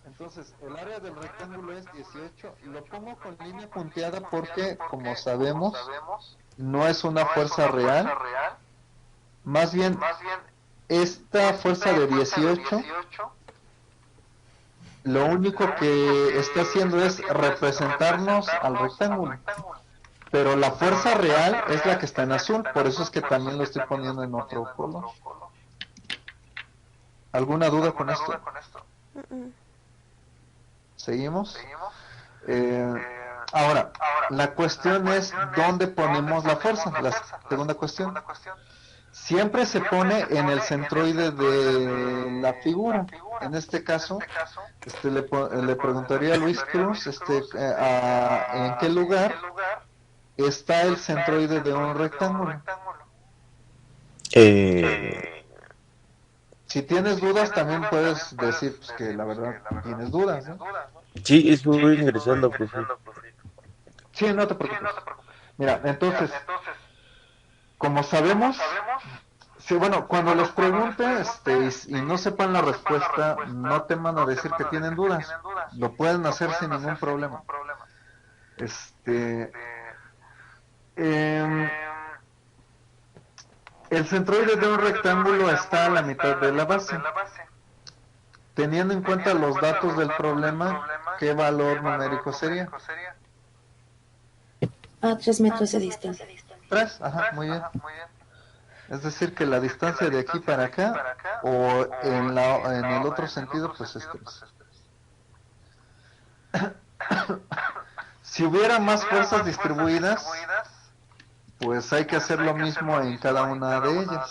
Entonces, el área del rectángulo es 18. Lo pongo con línea punteada porque, como sabemos, no es una fuerza real. Más bien, esta fuerza de 18, lo único que está haciendo es representarnos al rectángulo. Pero la fuerza real es la que está en azul, por eso es que también lo estoy poniendo en otro color. ¿Alguna duda con esto? ¿Seguimos? Ahora, la cuestión es ¿dónde ponemos la fuerza? La segunda cuestión. Siempre se pone en el centroide de la figura. En este caso, le preguntaría a Luis Cruz en qué lugar está el centroide de un rectángulo. Si tienes dudas, también puedes decir pues, que la verdad tienes dudas, ¿no? Sí, es que voy ingresando, profe. Sí, no te preocupes. Mira, entonces, como sabemos, sí, bueno, cuando les pregunte y no sepan la respuesta, no teman a decir que tienen dudas. Lo pueden hacer sin ningún problema. El centroide de un rectángulo está a la mitad de la base. Teniendo en cuenta los datos del problema, ¿qué valor numérico sería? A 3 metros de distancia. 3, ajá, muy bien. Es decir, que la distancia de aquí para acá, o en el otro sentido, pues es 3. Si hubiera más fuerzas distribuidas, pues hay que hacer lo mismo en cada una de ellas.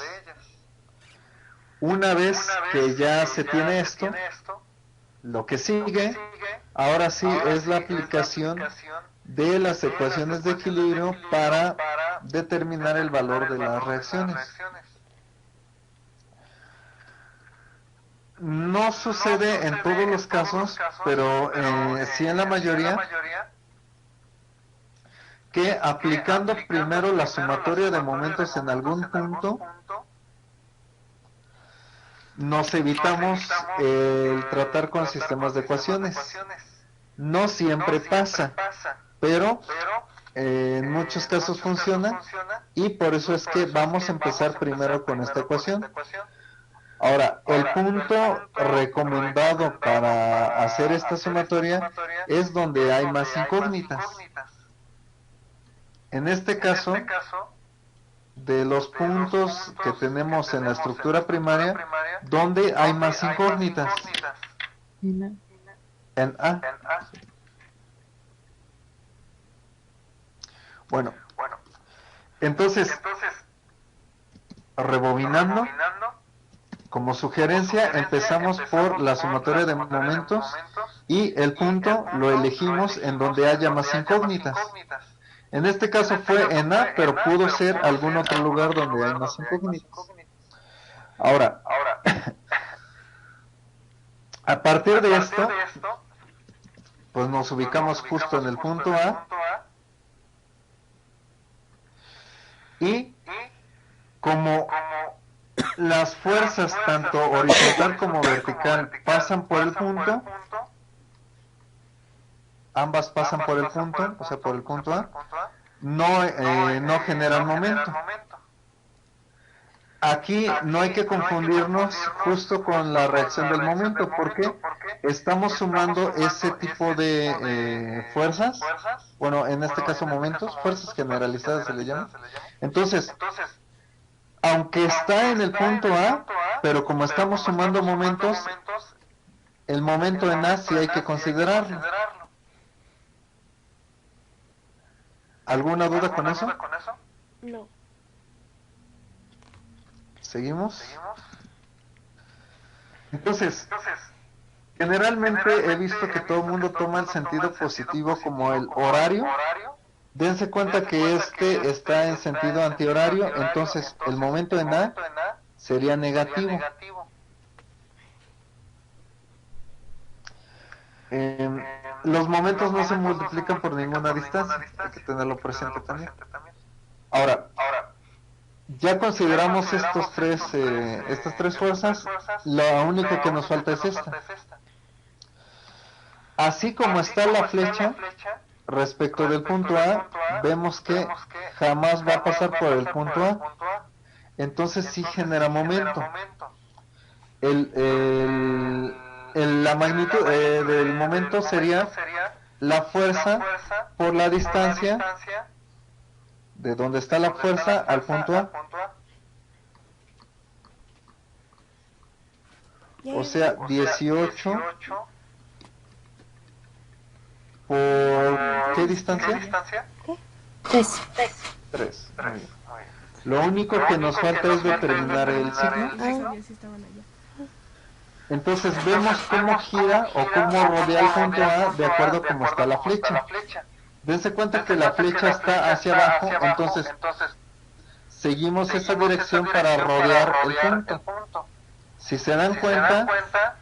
Una vez que ya se tiene esto, lo que sigue, ahora sí, es la aplicación de las ecuaciones de equilibrio para determinar el valor de las reacciones. No sucede en todos los casos, pero sí en la mayoría, que aplicando primero la sumatoria de momentos en algún punto, nos evitamos el tratar con sistemas de ecuaciones. No siempre pasa, pero en muchos casos funciona, y por eso es que vamos a empezar primero con esta ecuación. Ahora, el punto recomendado para hacer esta sumatoria es donde hay más incógnitas. En este caso, de los puntos que tenemos en la estructura primaria, ¿dónde hay más incógnitas? En A. Bueno, entonces, rebobinando, como sugerencia, empezamos por la sumatoria de momentos y el punto lo elegimos en donde haya más incógnitas. En este caso fue en A, pero pudo ser algún otro lugar donde hay más incógnitas. Ahora, a partir de esto, pues nos ubicamos justo en el punto A y como las fuerzas tanto horizontal como vertical pasan por el punto, ambas pasan por el punto, o sea, por el punto A, no generan momento. Aquí no hay que confundirnos justo con la reacción del momento, porque estamos sumando ese tipo de fuerzas, bueno, en este caso momentos, fuerzas generalizadas se le llama. Entonces, aunque está en el punto A, pero como estamos sumando momentos, el momento en A sí hay que considerarlo. ¿Alguna duda con eso? No. ¿Seguimos? Entonces, generalmente he visto que todo el mundo toma el sentido positivo como el horario. Dense cuenta que este está en sentido antihorario, entonces el momento en A sería negativo. Los momentos no se multiplican por ninguna distancia, hay que tenerlo presente también. Ahora, ya consideramos estas tres fuerzas, lo único que nos falta es esta. Así como está la flecha, respecto del punto A, vemos que jamás va a pasar por el punto A, entonces sí genera momento. La magnitud del momento sería la fuerza por la distancia de donde está la fuerza al punto A. O sea, 18 por ¿qué distancia? 3. 3. Lo único que nos falta es determinar el signo. Entonces vemos cómo gira o cómo rodea el punto A de acuerdo a cómo está la flecha. Dense cuenta que la flecha está hacia abajo, entonces seguimos esa dirección para rodear el punto. Si se dan cuenta,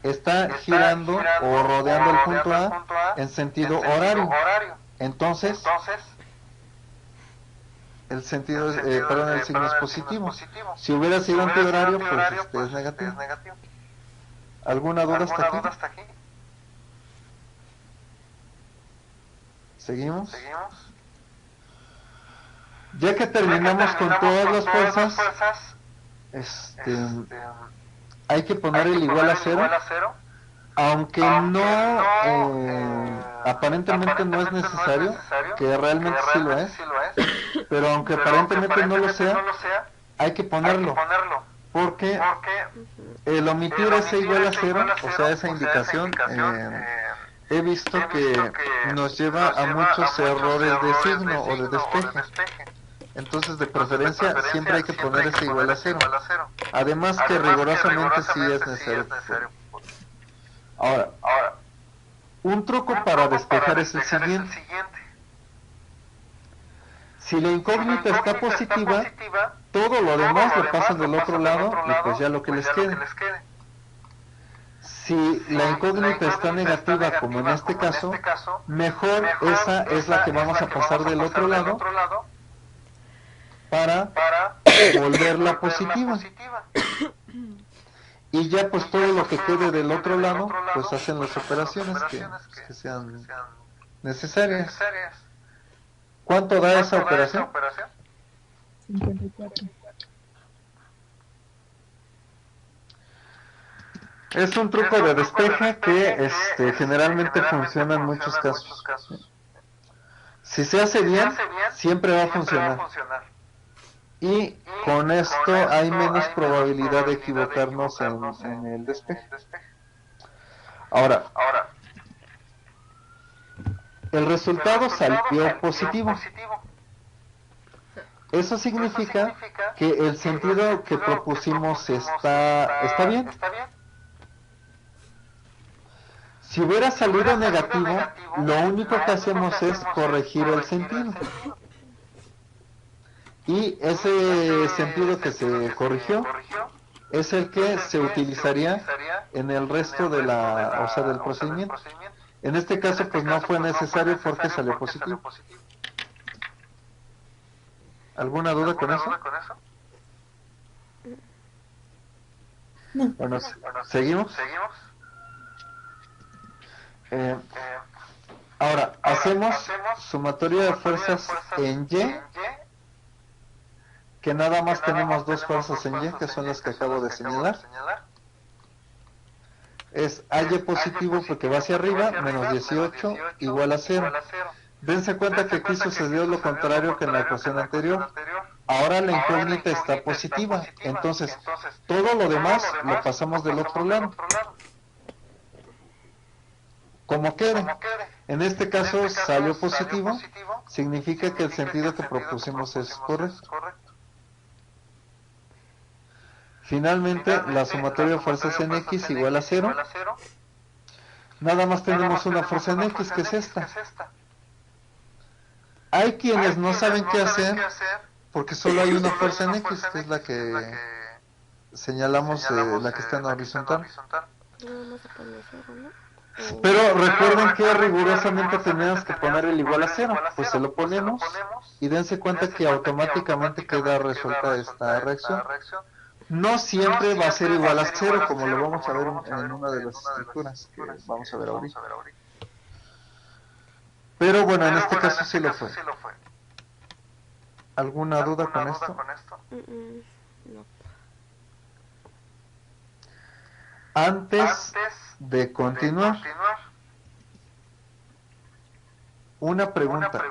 está girando o rodeando el punto A en sentido horario. Entonces, el signo es positivo. Si hubiera sido antihorario, pues es negativo. ¿Alguna duda hasta aquí? ¿Seguimos? Ya que terminamos con todas las fuerzas, hay que poner el igual a 0, aunque no, aparentemente no es necesario, que realmente sí lo es, pero aunque aparentemente no lo sea, hay que ponerlo, porque el omitir ese igual a 0, o sea, esa indicación, he visto que nos lleva a muchos errores de signo o de despeje. Entonces, de preferencia, siempre hay que poner ese igual a 0. Además que rigurosamente sí es necesario. Ahora, un truco para despejar es el siguiente. Si la incógnita está positiva, todo lo demás lo pasan del otro lado y pues ya lo que les quede. Si la incógnita está negativa, como en este caso, mejor esa es la que vamos a pasar del otro lado para volverla positiva. Y ya pues todo lo que quede del otro lado, pues hacen las operaciones que sean necesarias. ¿Cuánto da esa operación? 54. Es un truco de despeje que generalmente funciona en muchos casos. Si se hace bien, siempre va a funcionar. Y con esto hay menos probabilidad de equivocarnos en el despeje. Ahora, el resultado salió positivo. Eso significa que el sentido que propusimos está bien. Si hubiera salido negativo, lo único que hacemos es corregir el sentido. Y ese sentido que se corrigió es el que se utilizaría en el resto de del procedimiento. En este caso, pues no fue necesario porque salió positivo. ¿Alguna duda con eso? No. Bueno, ¿seguimos? Ahora, hacemos sumatoria de fuerzas en Y, que nada más tenemos dos fuerzas en Y, que son las que acabo de señalar. Es AY positivo porque va hacia arriba, menos 18, igual a 0. Dense cuenta que aquí sucedió lo contrario que en la ecuación anterior. Ahora la incógnita está positiva, entonces todo lo demás lo pasamos del otro lado. Como quede. En este caso salió positivo, significa que el sentido que propusimos es correcto. Finalmente, la sumatoria de fuerzas en X igual a 0. Nada más tenemos una fuerza en X, que es esta. Hay quienes no saben qué hacer, porque solo hay una fuerza en X, que es la que señalamos, la que está en horizontal. Pero recuerden que rigurosamente tenemos que poner el igual a 0, pues se lo ponemos y dense cuenta que automáticamente queda resuelta esta reacción. No siempre va a ser igual a 0, como lo vamos a ver en una de las estructuras que vamos a ver ahorita. Pero bueno, en este caso sí lo fue. ¿Alguna duda con esto? No. Antes de continuar, una pregunta.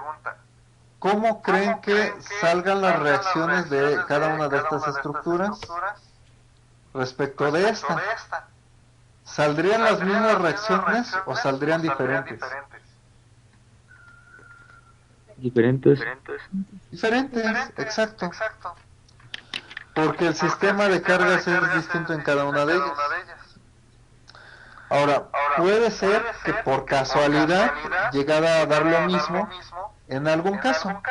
¿Cómo creen que salgan las reacciones de cada una de estas estructuras respecto de esta? ¿Saldrían las mismas reacciones o saldrían diferentes? Diferentes. Diferentes, exacto. Porque el sistema de cargas es distinto en cada una de ellas. Ahora, puede ser que por casualidad llegara a dar lo mismo en algún caso,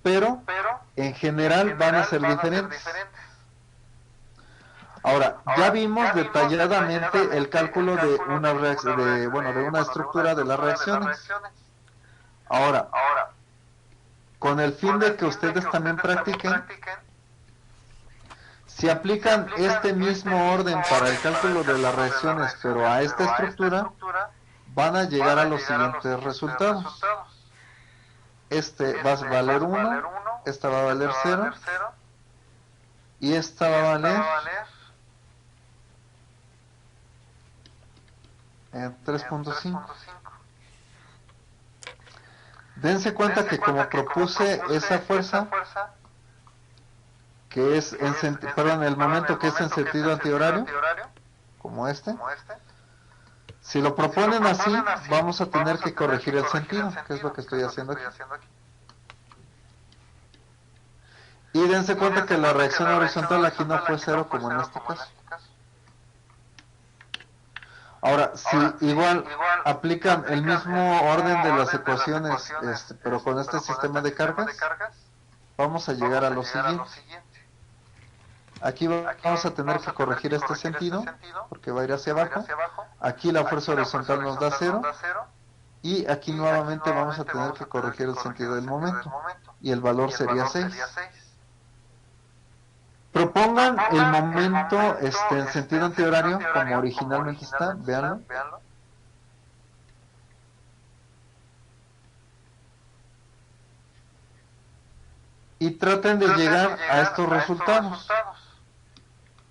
pero en general van a ser diferentes. Ahora, ya vimos detalladamente el cálculo de una de una estructura de las reacciones. Ahora, con el fin de que ustedes también practiquen, si aplican este mismo orden para el cálculo de las reacciones, pero a esta estructura, van a llegar a los siguientes resultados. Este va a valer 1, esta va a valer 0, y esta va a valer 3.5. Dense cuenta que como propuse esa fuerza, que es el momento que es en sentido antihorario, como este, si lo proponen así, vamos a tener que corregir el sentido, que es lo que estoy haciendo aquí. Y dense cuenta que la reacción horizontal aquí no fue 0 como en este caso. Ahora, si igual aplican el mismo orden de las ecuaciones, pero con este sistema de cargas, vamos a llegar a lo siguiente. Aquí vamos a tener que corregir este sentido, porque va a ir hacia abajo. Aquí la fuerza horizontal nos da 0. Y aquí nuevamente vamos a tener que corregir el sentido del momento. Y el valor sería 6. Propongan el momento en sentido antihorario, como originalmente está, véanlo. Y traten de llegar a estos resultados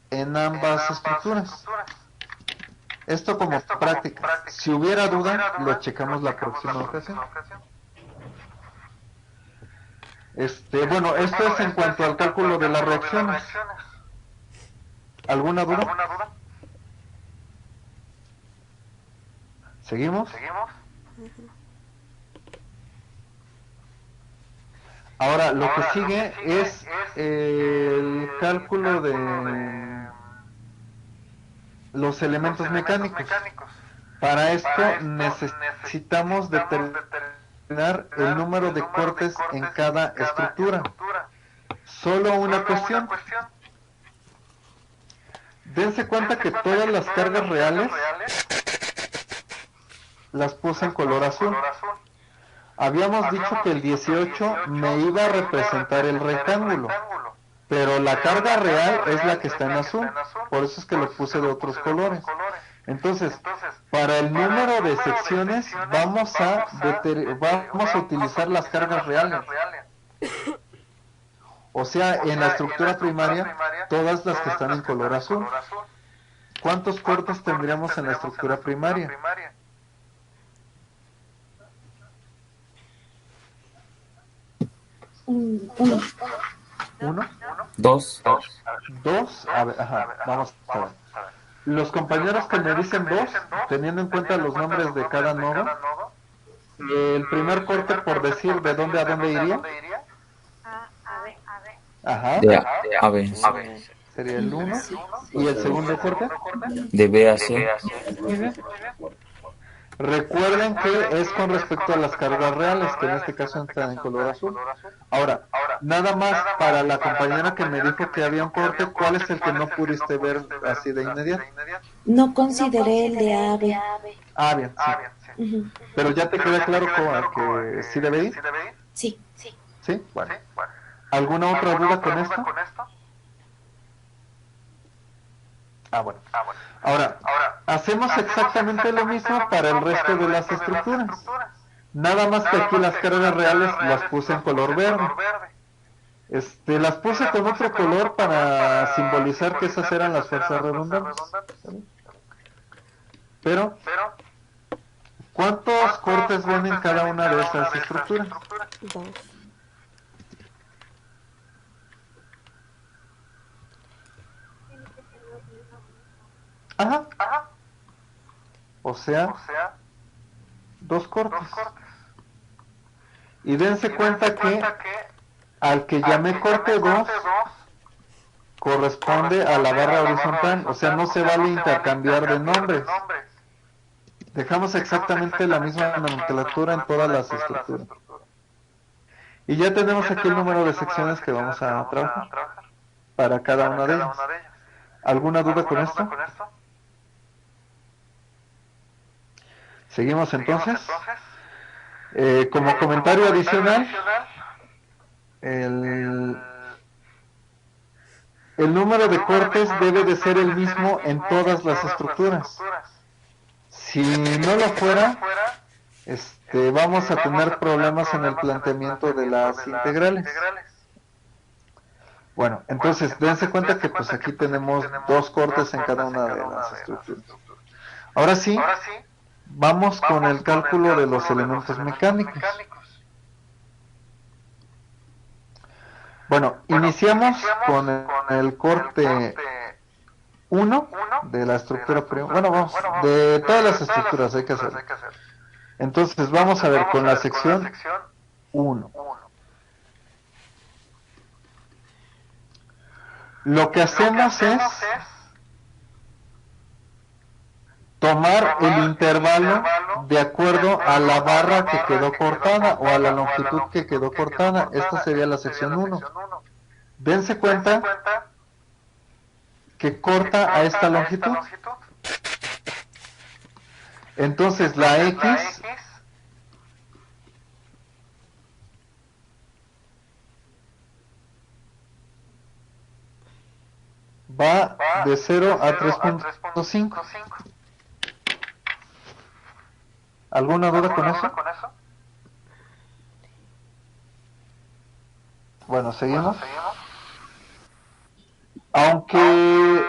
en ambas estructuras. Esto como práctica. Si hubiera duda, lo checamos la próxima ocasión. Bueno, esto es en cuanto al cálculo de las reacciones. ¿Alguna duda? ¿Seguimos? Ahora, lo que sigue es el cálculo de los elementos mecánicos. Para esto necesitamos determinar el número de cortes en cada estructura. Solo una cuestión. Dense cuenta que todas las cargas reales las puse en color azul. Habíamos dicho que el 18 me iba a representar el rectángulo, pero la carga real es la que está en azul, por eso es que lo puse de otros colores. Entonces, para el número de secciones vamos a utilizar las cargas reales. O sea, en la estructura primaria, todas las que están en color azul. ¿Cuántos cortes tendríamos en la estructura primaria? Uno. ¿Uno? Dos. ¿Dos? A ver, ajá, vamos a ver. Los compañeros que me dicen dos, teniendo en cuenta los nombres de cada nodo, el primer corte, por decir de dónde a dónde iría. Ajá. De A B. Sería el 1. ¿Y el segundo corte? De B a C. Recuerden que es con respecto a las cargas reales, que en este caso entran en color azul. Ahora, nada más para la compañera que me dijo que había un corte, ¿cuál es el que no pudiste ver así de inmediato? No consideré el de ave. Ah, bien, sí. Ujú. Pero ya te queda claro que sí debe ir. Sí. ¿Sí? Bueno. ¿Alguna otra duda con esto? Ah, bueno. Ahora, hacemos exactamente lo mismo para el resto de las estructuras. Nada más que aquí las cargas reales las puse en color verde. Las puse con otro color para simbolizar que esas eran las fuerzas redundantes. Pero, ¿cuántos cortes ven en cada una de esas estructuras? 2. Ajá. O sea, 2 cortes. Y dense cuenta que al que llamé corte 2 corresponde a la barra horizontal, o sea, no se vale intercambiar de nombres. Dejamos exactamente la misma nomenclatura en todas las estructuras. Y ya tenemos aquí el número de secciones que vamos a trabajar para cada una de ellas. ¿Alguna duda con esto? Seguimos entonces. Como comentario adicional, el número de cortes debe de ser el mismo en todas las estructuras. Si no lo fuera, vamos a tener problemas en el planteamiento de las integrales. Bueno, entonces dense cuenta que pues aquí tenemos 2 cortes en cada una de las estructuras. Ahora sí, vamos con el cálculo de los elementos mecánicos. Bueno, iniciamos con el corte 1 de la estructura primaria. Bueno, vamos, de todas las estructuras hay que hacerlo. Entonces vamos a ver con la sección 1. Lo que hacemos es tomar el intervalo de acuerdo a la barra que quedó cortada o a la longitud que quedó cortada. Esta sería la sección 1. Dense cuenta que corta a esta longitud. Entonces la X va de 0 a 3.5. ¿Alguna duda con eso? Bueno, seguimos. Aunque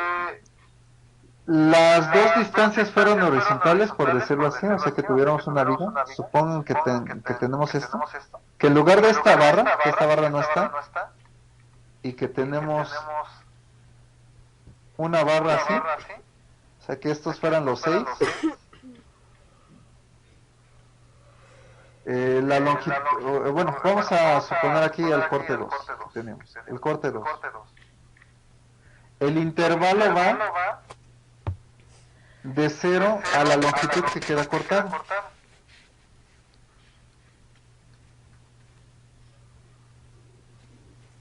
las dos distancias fueron horizontales, por decirlo así, o sea que tuviéramos una viga, supongan que tenemos esto, que en lugar de esta barra, que esta barra no está, y que tenemos una barra así, o sea que estos fueran los 6, la longitud, bueno, vamos a suponer aquí el corte 2, tenemos, el corte 2. El intervalo va de 0 a la longitud que queda cortada.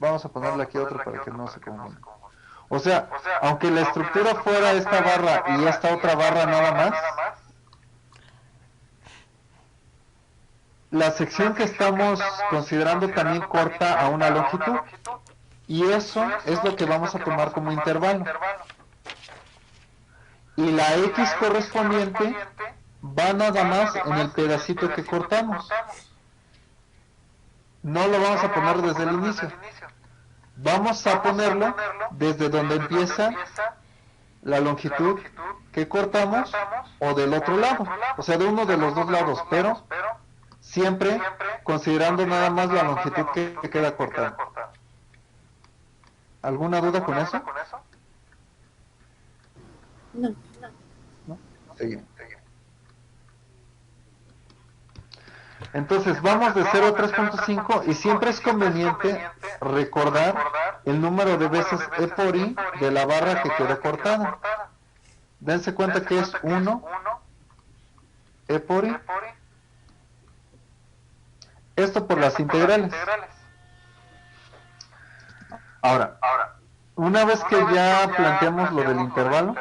Vamos a ponerle aquí otro para que no se confunda. O sea, aunque la estructura fuera esta barra y esta otra barra nada más, la sección que estamos considerando también corta a una longitud. Y eso es lo que vamos a tomar como intervalo. y la X correspondiente va nada más en el pedacito que cortamos. No lo vamos a poner desde el inicio. Vamos a ponerlo desde donde empieza la longitud que cortamos o del otro lado, o sea, de uno de los dos lados, pero siempre considerando nada más la longitud que queda cortada. ¿Alguna duda con eso? No. ¿No? Seguimos. Entonces vamos de 0 a 3.5 y siempre es conveniente recordar el número de veces E por I de la barra que quedó cortada. Dense cuenta que es 1 E por I. Esto por las integrales. Ahora, una vez que ya planteamos lo del intervalo,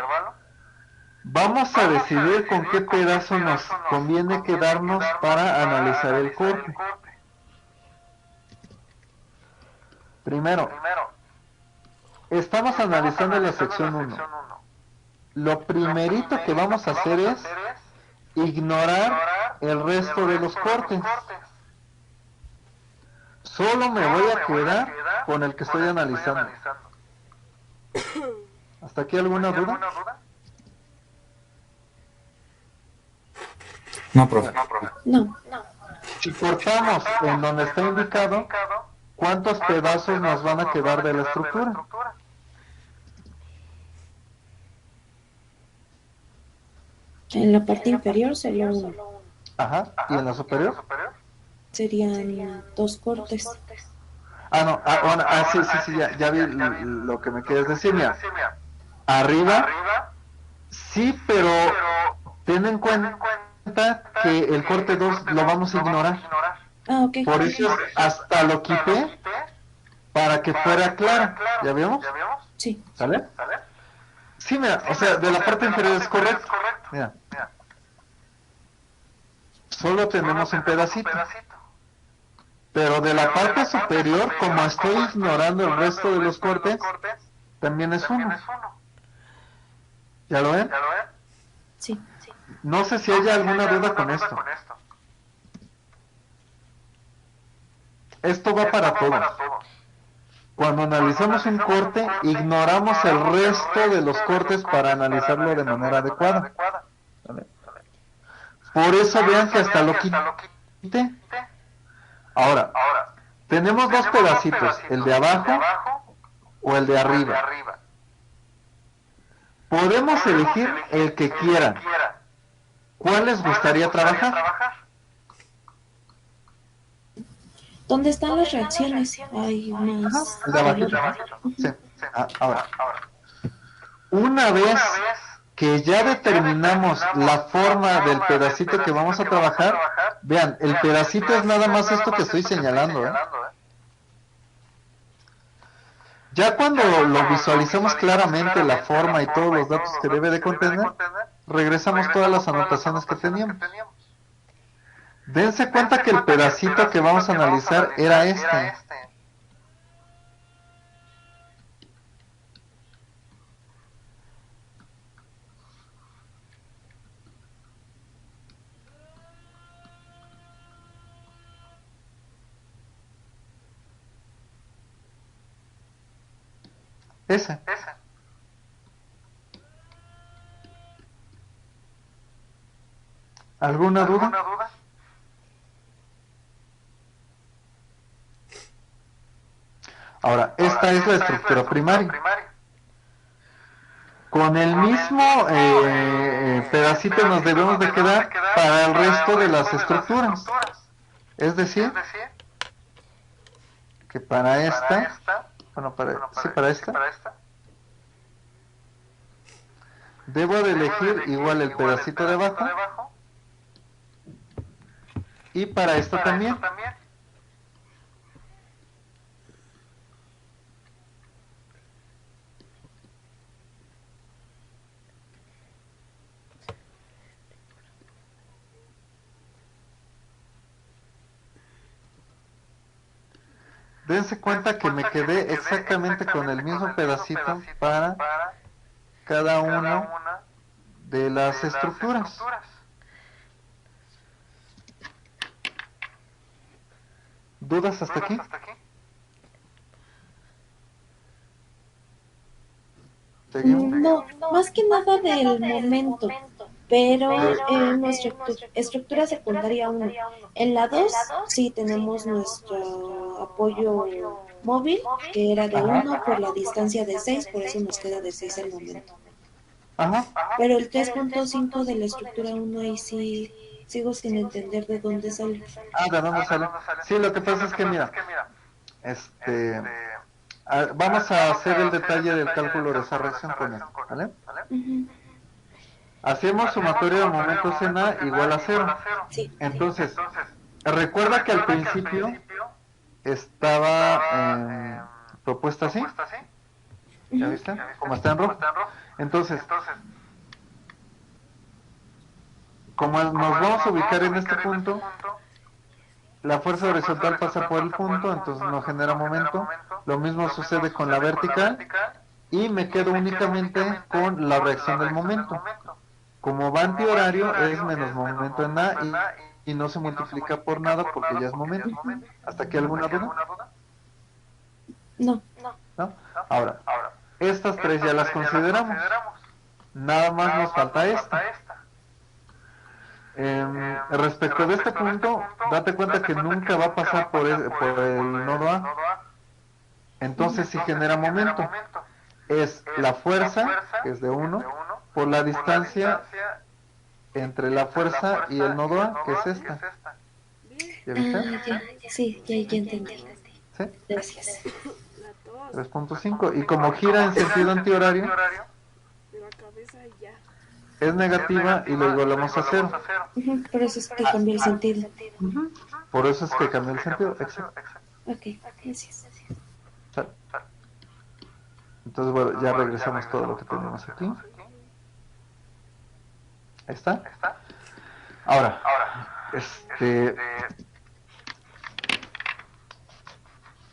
vamos a decidir con qué pedazo nos conviene quedarnos para analizar el corte. Primero, estamos analizando la sección 1. Lo primerito que vamos a hacer es ignorar el resto de los cortes. Solo me voy a quedar con el que estoy analizando. ¿Hasta aquí alguna duda? No, profe. No. Si cortamos en donde está indicado, ¿cuántos pedazos nos van a quedar de la estructura? En la parte inferior sería 1. Ajá, ¿y en la superior? Serían 2 cortes. No, bueno, sí, ya vi lo que me quieres decir, mira. Arriba, sí, pero ten en cuenta que el corte 2 lo vamos a ignorar. Ok. Por eso hasta lo quité para que fuera claro. ¿Ya vimos? Sí. ¿Sale? Sí, mira, o sea, de la parte inferior es correcto. Mira. Solo tenemos un pedacito. Pero de la parte superior, como estoy ignorando el resto de los cortes, también es 1. ¿Ya lo ven? Sí. No sé si haya alguna duda con esto. Esto va para todos. Cuando analizamos un corte, ignoramos el resto de los cortes para analizarlo de manera adecuada. ¿Vale? Por eso vean que hasta lo quité. Ahora, tenemos dos pedacitos, el de abajo o el de arriba. Podemos elegir el que quieran. ¿Cuál les gustaría trabajar? ¿Dónde están las reacciones? Hay más. El de abajito. Sí. Ahora, una vez que ya determinamos la forma del pedacito que vamos a trabajar, vean, el pedacito es nada más esto que estoy señalando, ¿eh? Ya cuando lo visualizamos claramente, la forma y todos los datos que debe de contener, regresamos todas las anotaciones que teníamos. Dense cuenta que el pedacito que vamos a analizar era este. Ese. ¿Alguna duda? Ahora, esta es la estructura primaria. Con el mismo pedacito nos debemos de quedar para el resto de las estructuras. Es decir, que para esta, bueno, para esta, debo de elegir igual el pedacito de abajo y para esta también. Dense cuenta que me quedé exactamente con el mismo pedacito para cada uno de las estructuras. ¿Dudas hasta aquí? ¿Seguimos? No, más que nada del momento, pero en nuestra estructura secundaria 1. En la 2 sí tenemos nuestro apoyo móvil, que era de Ajá. 1 por la distancia de 6, por eso nos queda de 6 al momento. Ajá. Pero el 3.5 de la estructura 1 ahí sí sigo sin entender de dónde sale. Ah, ¿de dónde sale? Sí, lo que pasa es que mira, vamos a hacer el detalle del cálculo de esa reacción con esto, ¿vale? Ujú. Hacemos sumatorio de momentos en A igual a 0. Sí. Entonces, recuerda que al principio estaba propuesta así, ¿ya Ujú. viste? Como está en rojo. Entonces, como nos vamos a ubicar en este punto, la fuerza horizontal pasa por el punto, entonces no genera momento. Lo mismo sucede con la vertical y me quedo únicamente con la reacción del momento. Como va antihorario es menos momento en A y no se multiplica por nada porque ya es momento. ¿Hasta aquí alguna duda? No. ¿No? Ahora, estas tres ya las consideramos. Nada más nos falta esta. Respecto de este punto, date cuenta que nunca va a pasar por el nodo A. Entonces si genera momento. Es la fuerza, que es de 1, por la distancia entre la fuerza y el nodo A, que es esta. ¿Ya viste? Ya. Sí, ya entendí. ¿Sí? Gracias. 3.5. Y como gira en sentido antihorario, es negativa y lo igualamos a 0. Ujú, por eso es que cambió el sentido. Por eso es que cambió el sentido. Exacto. Ok, gracias. ¿Sale? Entonces, bueno, ya regresamos todo lo que tenemos aquí. Ahí está. Ahora,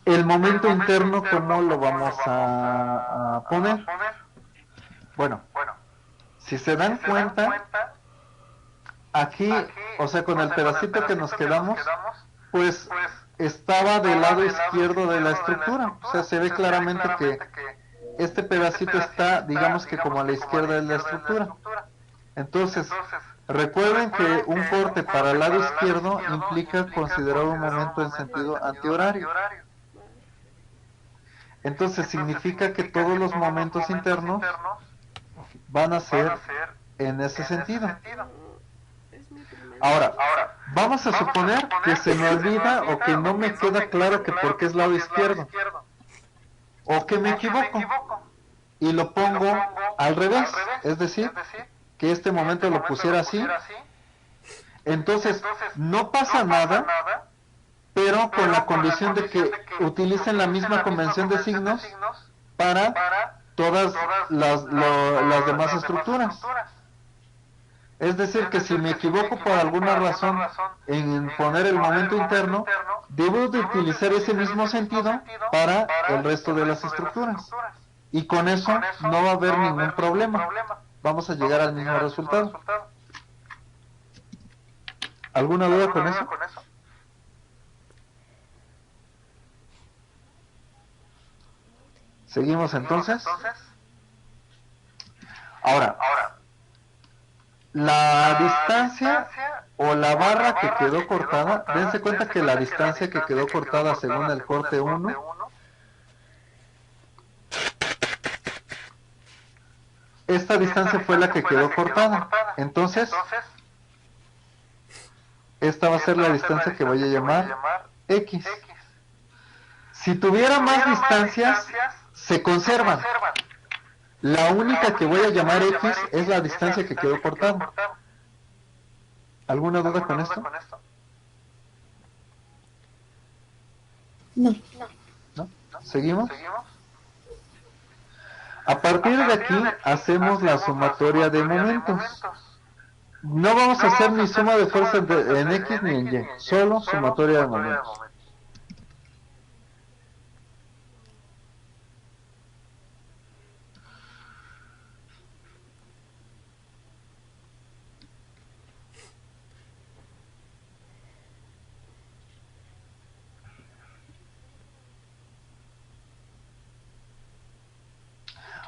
el momento interno, ¿cómo lo vamos a poner? Bueno, si se dan cuenta, aquí, o sea, con el pedacito que nos quedamos, pues estaba del lado izquierdo de la estructura. O sea, se ve claramente que este pedacito está, digamos que como a la izquierda de la estructura. Entonces, recuerden que un corte para el lado izquierdo implica considerar un momento en sentido antihorario. Entonces significa que todos los momentos internos van a ser en ese sentido. Ahora, vamos a suponer que se me olvida o que no me queda claro que por qué es lado izquierdo. O que me equivoco y lo pongo al revés, es decir, que este momento lo pusiera así. Entonces, no pasa nada, pero con la condición de que utilicen la misma convención de signos para todas las demás estructuras. Es decir, que si me equivoco por alguna razón en poner el momento interno, debo de utilizar ese mismo sentido para el resto de las estructuras. Y con eso no va a haber ningún problema. Vamos a llegar al mismo resultado. ¿Alguna duda con eso? ¿Seguimos entonces? Ahora, la distancia o la barra que quedó cortada, dense cuenta que la distancia que quedó cortada según el corte 1, esta distancia fue la que quedó cortada. Entonces, esta va a ser la distancia que voy a llamar X. Si tuviera más distancias, se conservan. La única que voy a llamar X es la distancia que quedó cortada. ¿Alguna duda con esto? No. ¿No? ¿Seguimos? A partir de aquí hacemos la sumatoria de momentos. No vamos a hacer ni suma de fuerzas en X ni en Y, solo sumatoria de momentos.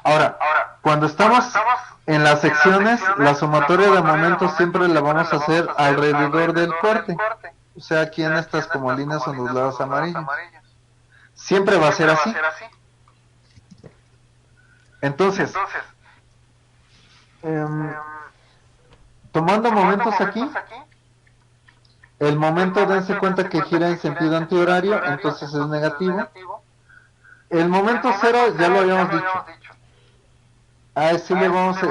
Ahora, cuando estamos en las secciones, la sumatoria de momentos siempre la vamos a hacer alrededor del corte. O sea, aquí en estas como líneas onduladas amarillas. Siempre va a ser así. Entonces, tomando momentos aquí, el momento dense cuenta que gira en sentido antihorario, entonces es negativo. El momento cero ya lo habíamos dicho. A ese le íbamos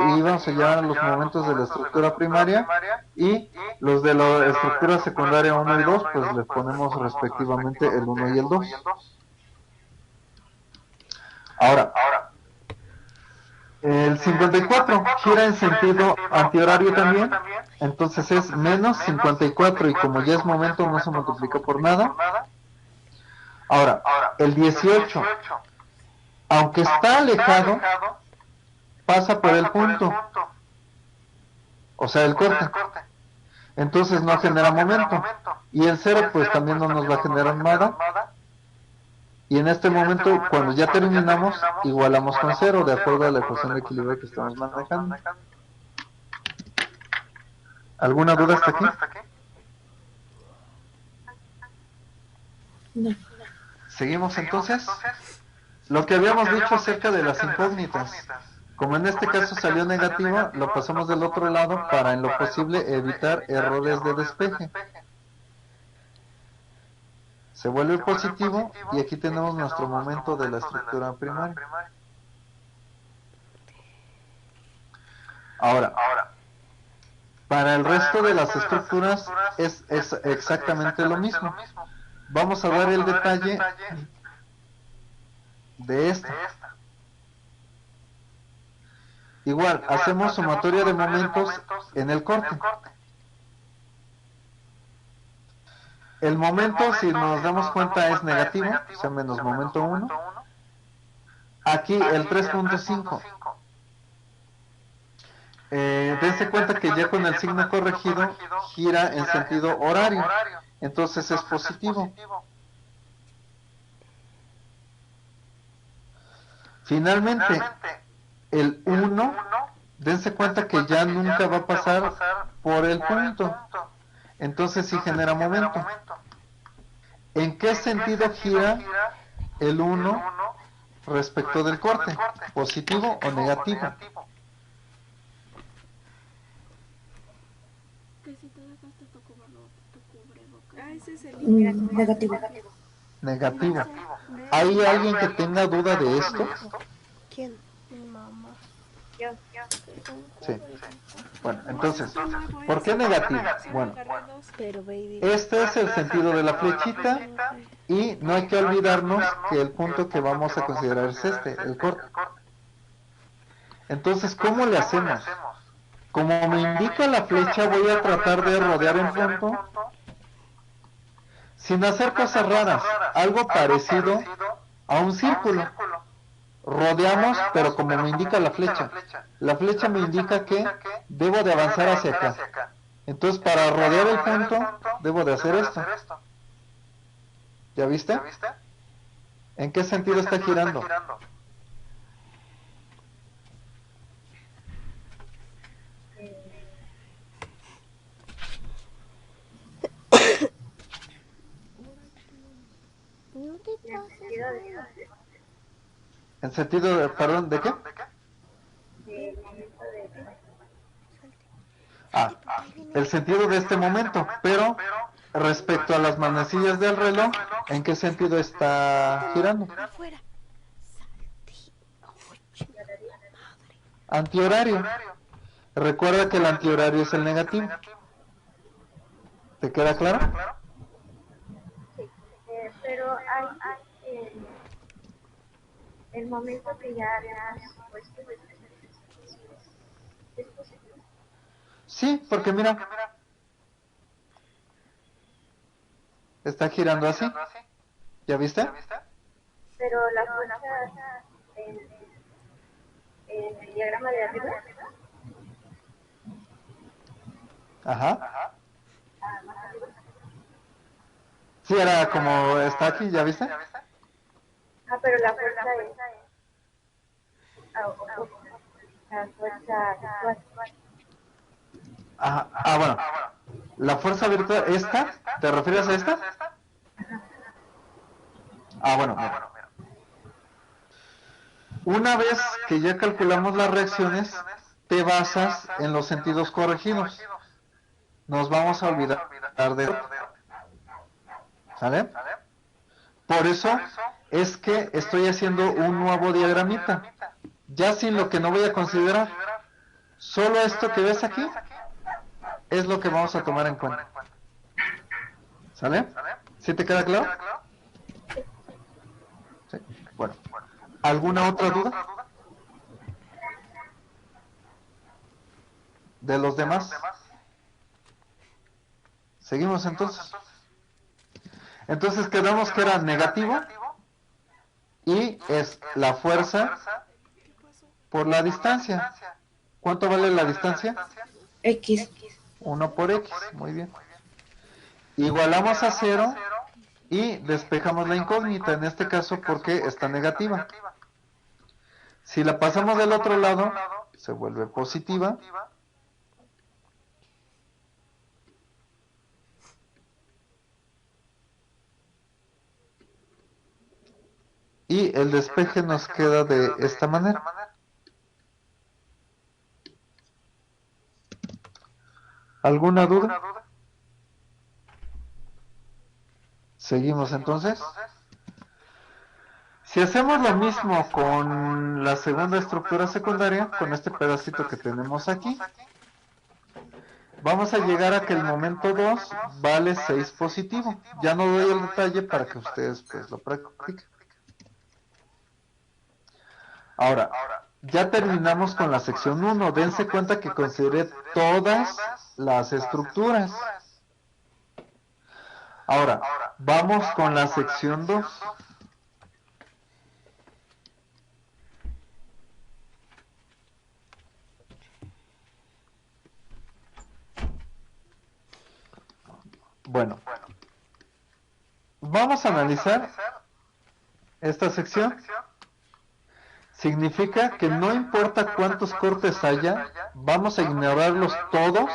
a llevar a los momentos de la estructura primaria y los de la estructura secundaria 1 y 2, pues les ponemos respectivamente el 1 y el 2. Ahora, el 54 gira en sentido antihorario también, entonces es menos 54 y como ya es momento no se multiplica por nada. Ahora, el 18, aunque está alejado, pasa por el punto, o sea el corte, entonces no genera momento, y el 0 pues también no nos va a generar nada, y en este momento cuando ya terminamos igualamos con 0 de acuerdo a la ecuación de equilibrio que estamos manejando. ¿Alguna duda hasta aquí? No. Seguimos entonces. Lo que habíamos dicho acerca de las incógnitas. Como en este caso salió negativo, lo pasamos del otro lado para en lo posible evitar errores de despeje. Se vuelve positivo y aquí tenemos nuestro momento de la estructura primaria. Ahora, para el resto de las estructuras es exactamente lo mismo. Vamos a dar el detalle de esta. Igual, hacemos sumatoria de momentos en el corte. El momento, si nos damos cuenta, es negativo, o sea, menos momento 1. Aquí el 3.5. Dense cuenta que ya con el signo corregido gira en sentido horario, entonces es positivo. Finalmente, el 1, dense cuenta que ya nunca va a pasar por el punto, entonces sí genera momento. ¿En qué sentido gira el 1 respecto del corte? ¿Positivo o negativo? Negativo. Negativo. ¿Hay alguien que tenga duda de esto? ¿Quién? Mi mamá. Sí. Bueno, entonces, ¿por qué negativo? Bueno, Pero baby. este es el sentido de la flechita y no hay que olvidarnos que el punto que vamos a considerar es este, el corte. Entonces, ¿cómo le hacemos? Como me indica la flecha, voy a tratar de rodear un punto sin hacer cosas raras, algo parecido a un círculo. Rodeamos, pero como me indica la flecha me indica que debo de avanzar hacia acá. Entonces, para rodear el punto, debo de hacer esto. ¿Ya viste? ¿En qué sentido está girando? No te pases. ¿En sentido de, perdón, de qué? Ah, el sentido de este momento, pero respecto a las manecillas del reloj, ¿en qué sentido está girando? Afuera. Antihorario. Recuerda que el antihorario es el negativo. ¿Te queda claro? Pero hay el momento que ya habíamos puesto es positivo. Sí, porque mira, está girando así. ¿Ya viste? Pero la fuerza en el diagrama de arriba. Ajá. Sí, era como está aquí, ¿ya viste? Ah, pero la fuerza es La fuerza virtual. Bueno. La fuerza virtual, ¿esta? ¿Te refieres a esta? Bueno, mira. Una vez que ya calculamos las reacciones, te basas en los sentidos corregidos. Nos vamos a olvidar de esto. ¿Sale? Por eso es que estoy haciendo un nuevo diagramita. Ya sin lo que no voy a considerar. Solo esto que ves aquí es lo que vamos a tomar en cuenta. ¿Sale? ¿Sí te queda claro? Sí. Bueno. ¿Alguna otra duda? ¿De los demás? ¿Seguimos entonces? Entonces quedamos que era negativo y es la fuerza por la distancia. ¿Cuánto vale la distancia? X. 1 por X, muy bien. Igualamos a 0 y despejamos la incógnita, en este caso porque está negativa. Si la pasamos del otro lado, se vuelve positiva. Y el despeje nos queda de esta manera. ¿Alguna duda? ¿Seguimos entonces? Si hacemos lo mismo con la segunda estructura secundaria, con este pedacito que tenemos aquí, vamos a llegar a que el momento 2 vale 6 positivo. Ya no doy el detalle para que ustedes pues lo practiquen. Ahora, ya terminamos con la sección 1. Dense cuenta que consideré todas las estructuras. Ahora, vamos con la sección 2. Bueno, vamos a analizar esta sección. Significa que no importa cuántos cortes haya, vamos a ignorarlos todos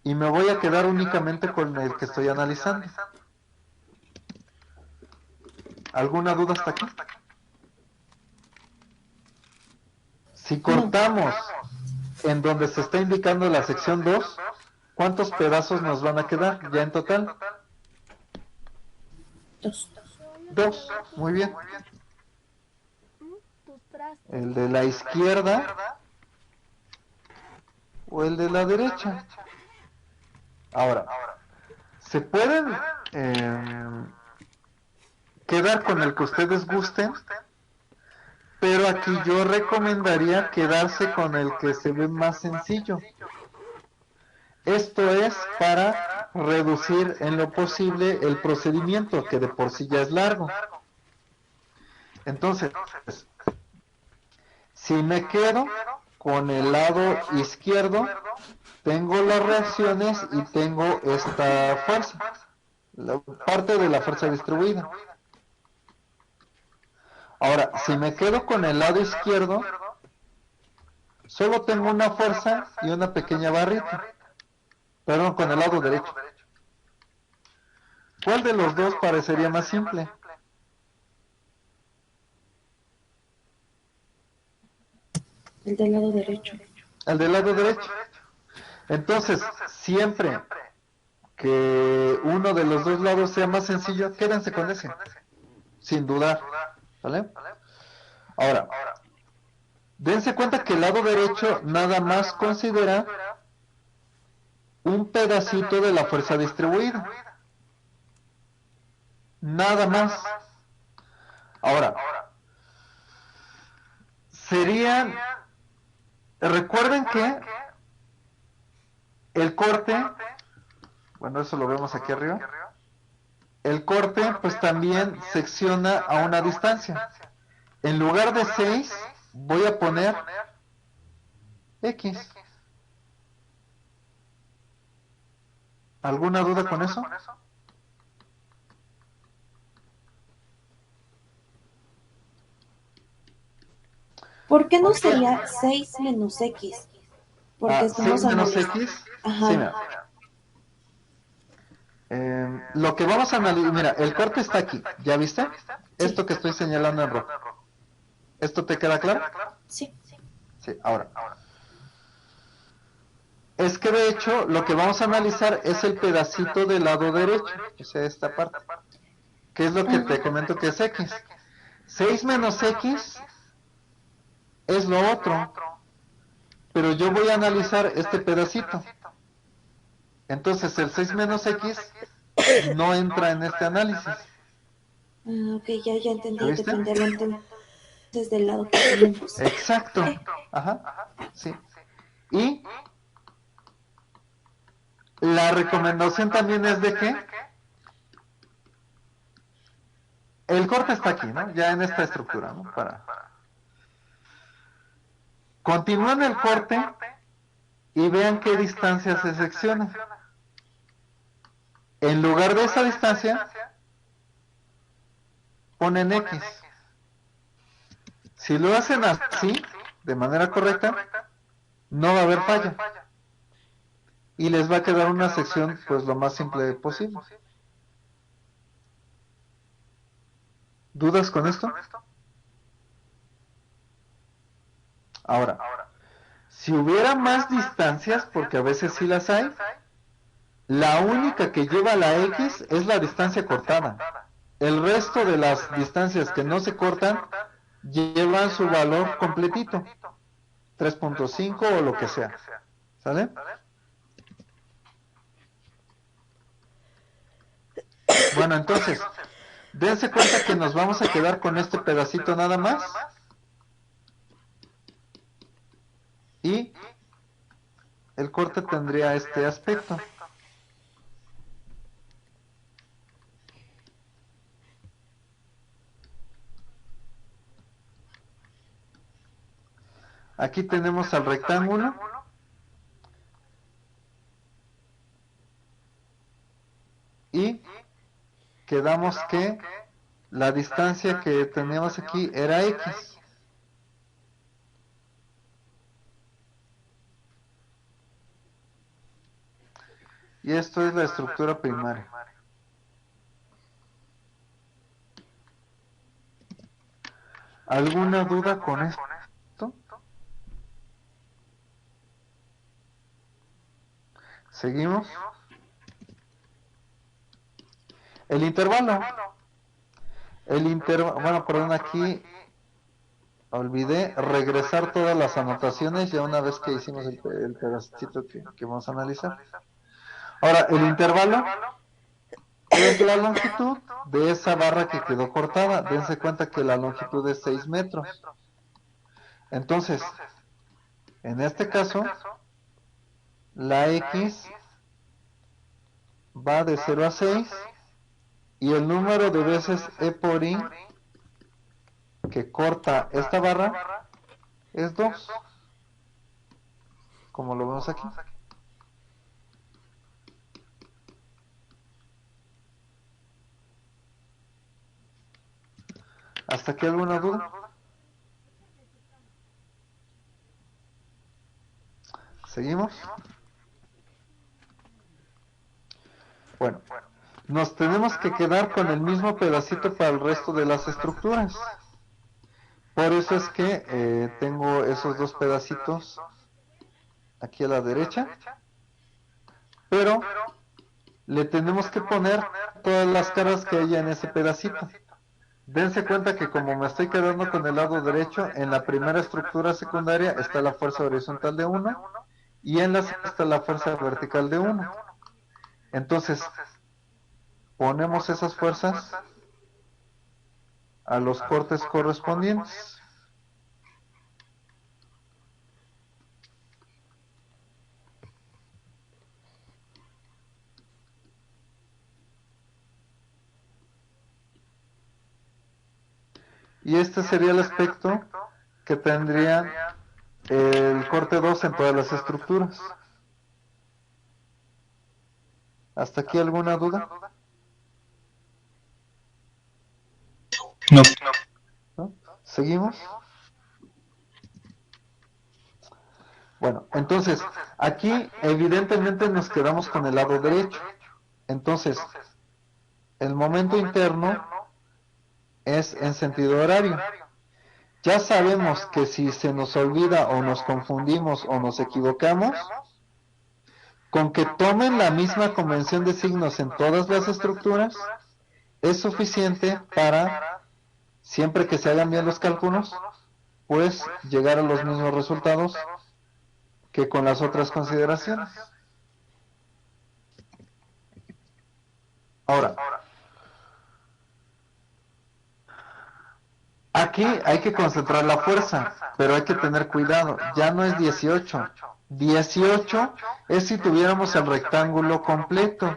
y me voy a quedar únicamente con el que estoy analizando. ¿Alguna duda hasta aquí? Si cortamos en donde se está indicando la sección 2, ¿cuántos pedazos nos van a quedar ya en total? 2. 2, muy bien. ¿El de la izquierda o el de la derecha? Ahora, se pueden quedar con el que ustedes gusten, pero aquí yo recomendaría quedarse con el que se ve más sencillo. Esto es para reducir en lo posible el procedimiento, que de por sí ya es largo. Entonces, si me quedo con el lado izquierdo, tengo las reacciones y tengo esta fuerza, la parte de la fuerza distribuida. Ahora, si me quedo con el lado izquierdo, solo tengo una fuerza y una pequeña barrita. Perdón, con el lado derecho. ¿Cuál de los dos parecería más simple? El del lado derecho. El del lado derecho. Entonces, siempre que uno de los dos lados sea más sencillo, quédense con ese, sin dudar. ¿Vale? Ahora, dense cuenta que el lado derecho nada más considera un pedacito de la fuerza distribuida. Nada más. Ahora, serían... Recuerden que el corte, bueno, eso lo vemos aquí arriba, el corte pues también secciona a una distancia. En lugar de 6, voy a poner X. ¿Alguna duda con eso? ¿Por qué no sería 6 menos X? Porque estamos 6 menos analizando. X. Ajá. Sí, mira. Lo que vamos a analizar, mira, el corte está aquí, ¿ya viste? Esto que estoy señalando en rojo. ¿Esto te queda claro? Sí. Sí, ahora. Es que de hecho lo que vamos a analizar es el pedacito del lado derecho, o sea, esta parte. ¿Qué es lo que te comento que es X? 6 menos X es lo otro, pero yo voy a analizar este pedacito. Entonces el 6 menos X no entra en este análisis. Ok, ya entendí. ¿Lo viste? Dependería entonces del lado que tenemos. Exacto. Ajá. Sí. Y la recomendación también es de que el corte está aquí, ¿no? Ya en esta estructura, ¿no? Continúan el corte y vean qué distancia se secciona. En lugar de esa distancia, ponen X. Si lo hacen así, de manera correcta, no va a haber falla. Y les va a quedar una sección, pues, lo más simple posible. ¿Dudas con esto? Ahora, si hubiera más distancias, porque a veces sí las hay, la única que lleva la X es la distancia cortada. El resto de las distancias que no se cortan llevan su valor completito, 3.5 o lo que sea. ¿Sale? Bueno, entonces, dense cuenta que nos vamos a quedar con este pedacito nada más. Y el corte tendría este aspecto. Aquí tenemos al rectángulo. Y quedamos que la distancia que teníamos aquí era X. Y esto es la estructura primaria. ¿Alguna duda con esto? ¿Seguimos? El intervalo. Bueno, perdón, aquí olvidé regresar todas las anotaciones ya una vez que hicimos el pedacito que vamos a analizar. Ahora, el intervalo es la longitud de esa barra que quedó cortada. Dense cuenta que la longitud es 6 metros. Entonces, en este caso, la X va de 0 a 6 y el número de veces E por I que corta esta barra es 2, como lo vemos aquí. ¿Hasta aquí alguna duda? ¿Seguimos? Bueno, nos tenemos que quedar con el mismo pedacito para el resto de las estructuras. Por eso es que tengo esos dos pedacitos aquí a la derecha, pero le tenemos que poner todas las caras que haya en ese pedacito. Dense cuenta que como me estoy quedando con el lado derecho, en la primera estructura secundaria está la fuerza horizontal de 1 y en la segunda está la fuerza vertical de 1. Entonces, ponemos esas fuerzas a los cortes correspondientes. Y este sería el aspecto que tendría el corte 2 en todas las estructuras. ¿Hasta aquí alguna duda? No. ¿No? ¿Seguimos? Bueno, entonces, aquí evidentemente nos quedamos con el lado derecho. Entonces, el momento interno es en sentido horario. Ya sabemos que si se nos olvida o nos confundimos o nos equivocamos, con que tomen la misma convención de signos en todas las estructuras, es suficiente para, siempre que se hagan bien los cálculos, pues llegar a los mismos resultados que con las otras consideraciones. Ahora, aquí hay que concentrar la fuerza, pero hay que tener cuidado, ya no es 18. 18 es si tuviéramos el rectángulo completo,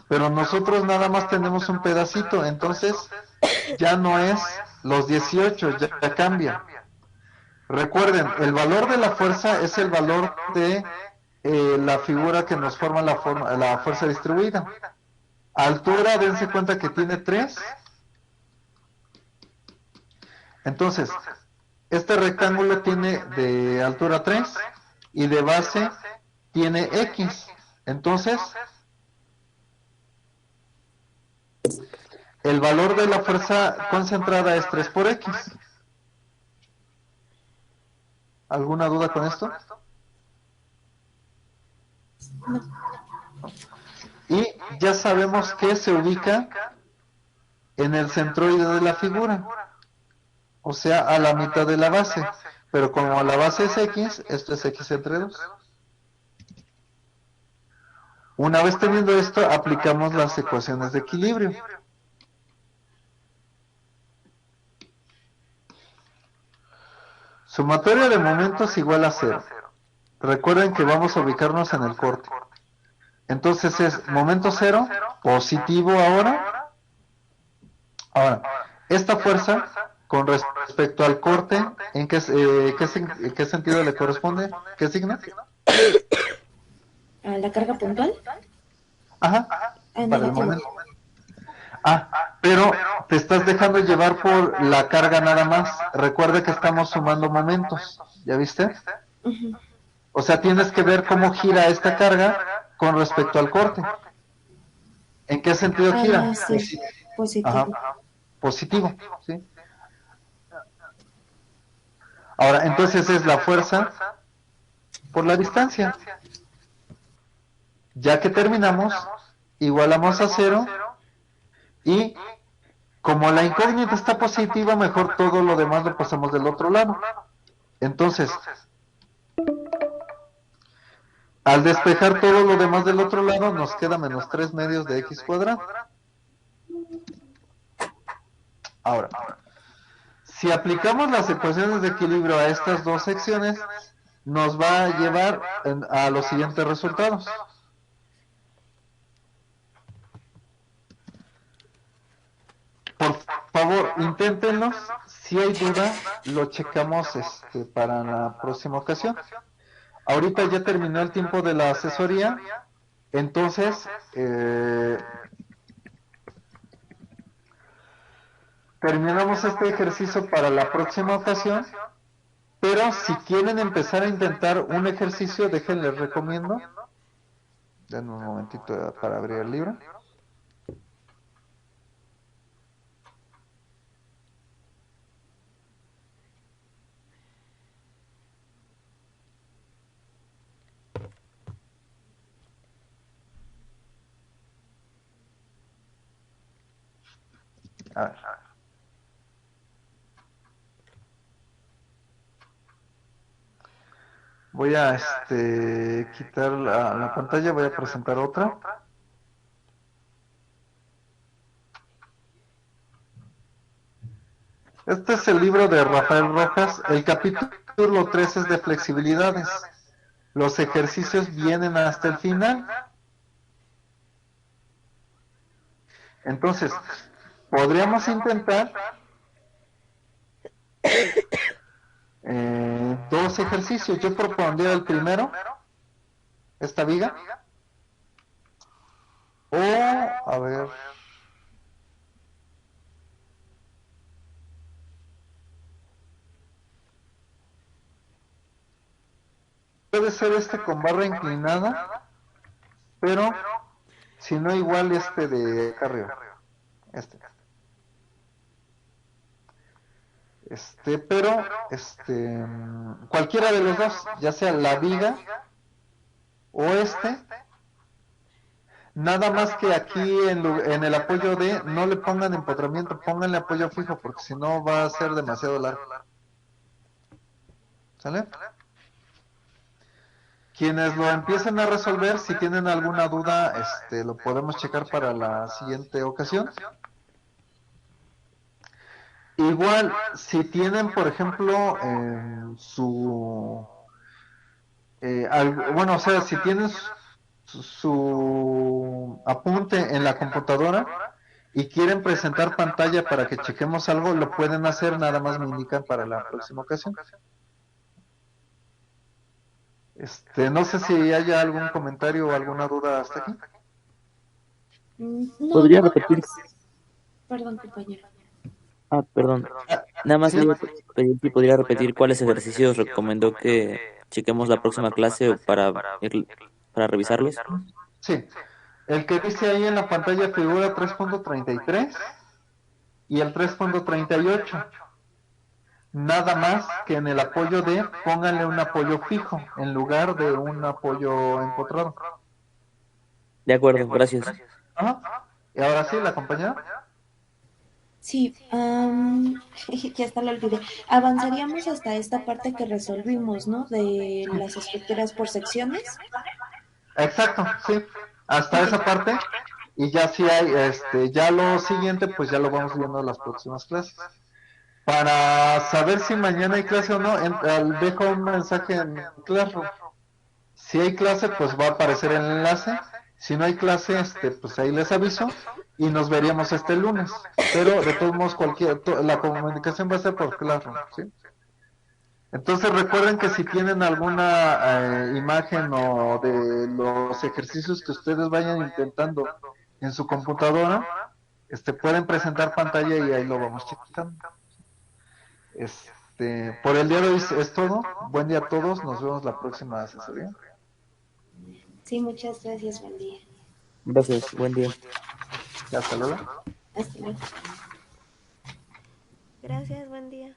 pero nosotros nada más tenemos un pedacito, entonces ya no es los 18, ya cambia. Recuerden, el valor de la fuerza es el valor de la figura que nos forma la fuerza distribuida. Altura, dense cuenta que tiene 3. Entonces, este rectángulo tiene de altura 3 y de base tiene X. Entonces, el valor de la fuerza concentrada es 3 por X. ¿Alguna duda con esto? Y ya sabemos que se ubica en el centroide de la figura, o sea, a la mitad de la base. Pero como la base es X, esto es X entre 2. Una vez teniendo esto, aplicamos las ecuaciones de equilibrio. Sumatoria de momentos igual a 0. Recuerden que vamos a ubicarnos en el corte. Entonces es momento 0, positivo ahora. Ahora, esta fuerza con respecto al corte, ¿en qué sentido le corresponde? ¿Qué signo? ¿A la carga puntual? Ajá, para el Negativo. momento. Pero te estás dejando llevar por la carga nada más. Recuerda que estamos sumando momentos, ¿ya viste? Ujú. O sea, tienes que ver cómo gira esta carga con respecto al corte. ¿En qué sentido gira? Sí, positivo. Ajá, positivo, ¿sí? Ahora, entonces es la fuerza por la distancia. Ya que terminamos, igualamos a 0 y como la incógnita está positiva, mejor todo lo demás lo pasamos del otro lado. Entonces, al despejar todo lo demás del otro lado, nos queda menos 3 medios de x cuadrado. Ahora, si aplicamos las ecuaciones de equilibrio a estas dos secciones, nos va a llevar a los siguientes resultados. Por favor, inténtenlos. Si hay duda, lo checamos para la próxima ocasión. Ahorita ya terminó el tiempo de la asesoría, entonces terminamos este ejercicio para la próxima ocasión, pero si quieren empezar a intentar un ejercicio, déjenles recomiendo. Denme un momentito para abrir el libro. A ver. Voy a quitar la pantalla, voy a presentar otra. Este es el libro de Rafael Rojas. El capítulo 3 es de flexibilidades. Los ejercicios vienen hasta el final. Entonces, podríamos intentar dos ejercicios. Yo propondría el primero, esta viga. O, a ver... puede ser con barra inclinada, pero si no igual de acá arriba. Pero cualquiera de los dos, ya sea la viga o nada más que aquí en el apoyo D no le pongan empotramiento, pónganle apoyo fijo, porque si no va a ser demasiado largo. ¿Sale? Quienes lo empiecen a resolver, si tienen alguna duda, lo podemos checar para la siguiente ocasión. Igual, si tienen, por ejemplo, bueno, o sea, si tienen su apunte en la computadora y quieren presentar pantalla para que chequemos algo, lo pueden hacer, nada más me indican para la próxima ocasión. No sé si haya algún comentario o alguna duda hasta aquí. No, ¿Podría no, repetir? perdón, compañero. Perdón. Nada más Sí. le iba a pedir si podría repetir cuáles ejercicios recomendó que chequemos la próxima clase o para revisarlos. Sí, el que dice ahí en la pantalla figura 3.33 y el 3.38. Nada más que en el apoyo D pónganle un apoyo fijo en lugar de un apoyo empotrado. De acuerdo, gracias. Ajá. Y ahora sí, la compañera. Sí, ya hasta lo olvidé. Avanzaríamos hasta esta parte que resolvimos, ¿no? De las estructuras por secciones. Exacto, sí. Hasta esa parte. Y ya si hay, ya lo siguiente, pues ya lo vamos viendo en las próximas clases. Para saber si mañana hay clase o no, dejo un mensaje en Classroom. Si hay clase, pues va a aparecer el enlace. Si no hay clase, pues ahí les aviso y nos veríamos este lunes. Pero de todos modos, la comunicación va a ser por Classroom, ¿sí? Entonces recuerden que si tienen alguna imagen o de los ejercicios que ustedes vayan intentando en su computadora, pueden presentar pantalla y ahí lo vamos checando. Por el día de hoy es todo. Buen día a todos. Nos vemos la próxima asesoría. Sí, muchas gracias, buen día. Gracias, buen día. Hasta luego. Hasta luego. Gracias, buen día.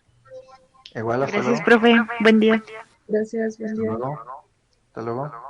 Igual, hasta Gracias, luego. profe. Buen día. Gracias, buen Hasta día. luego. Hasta luego.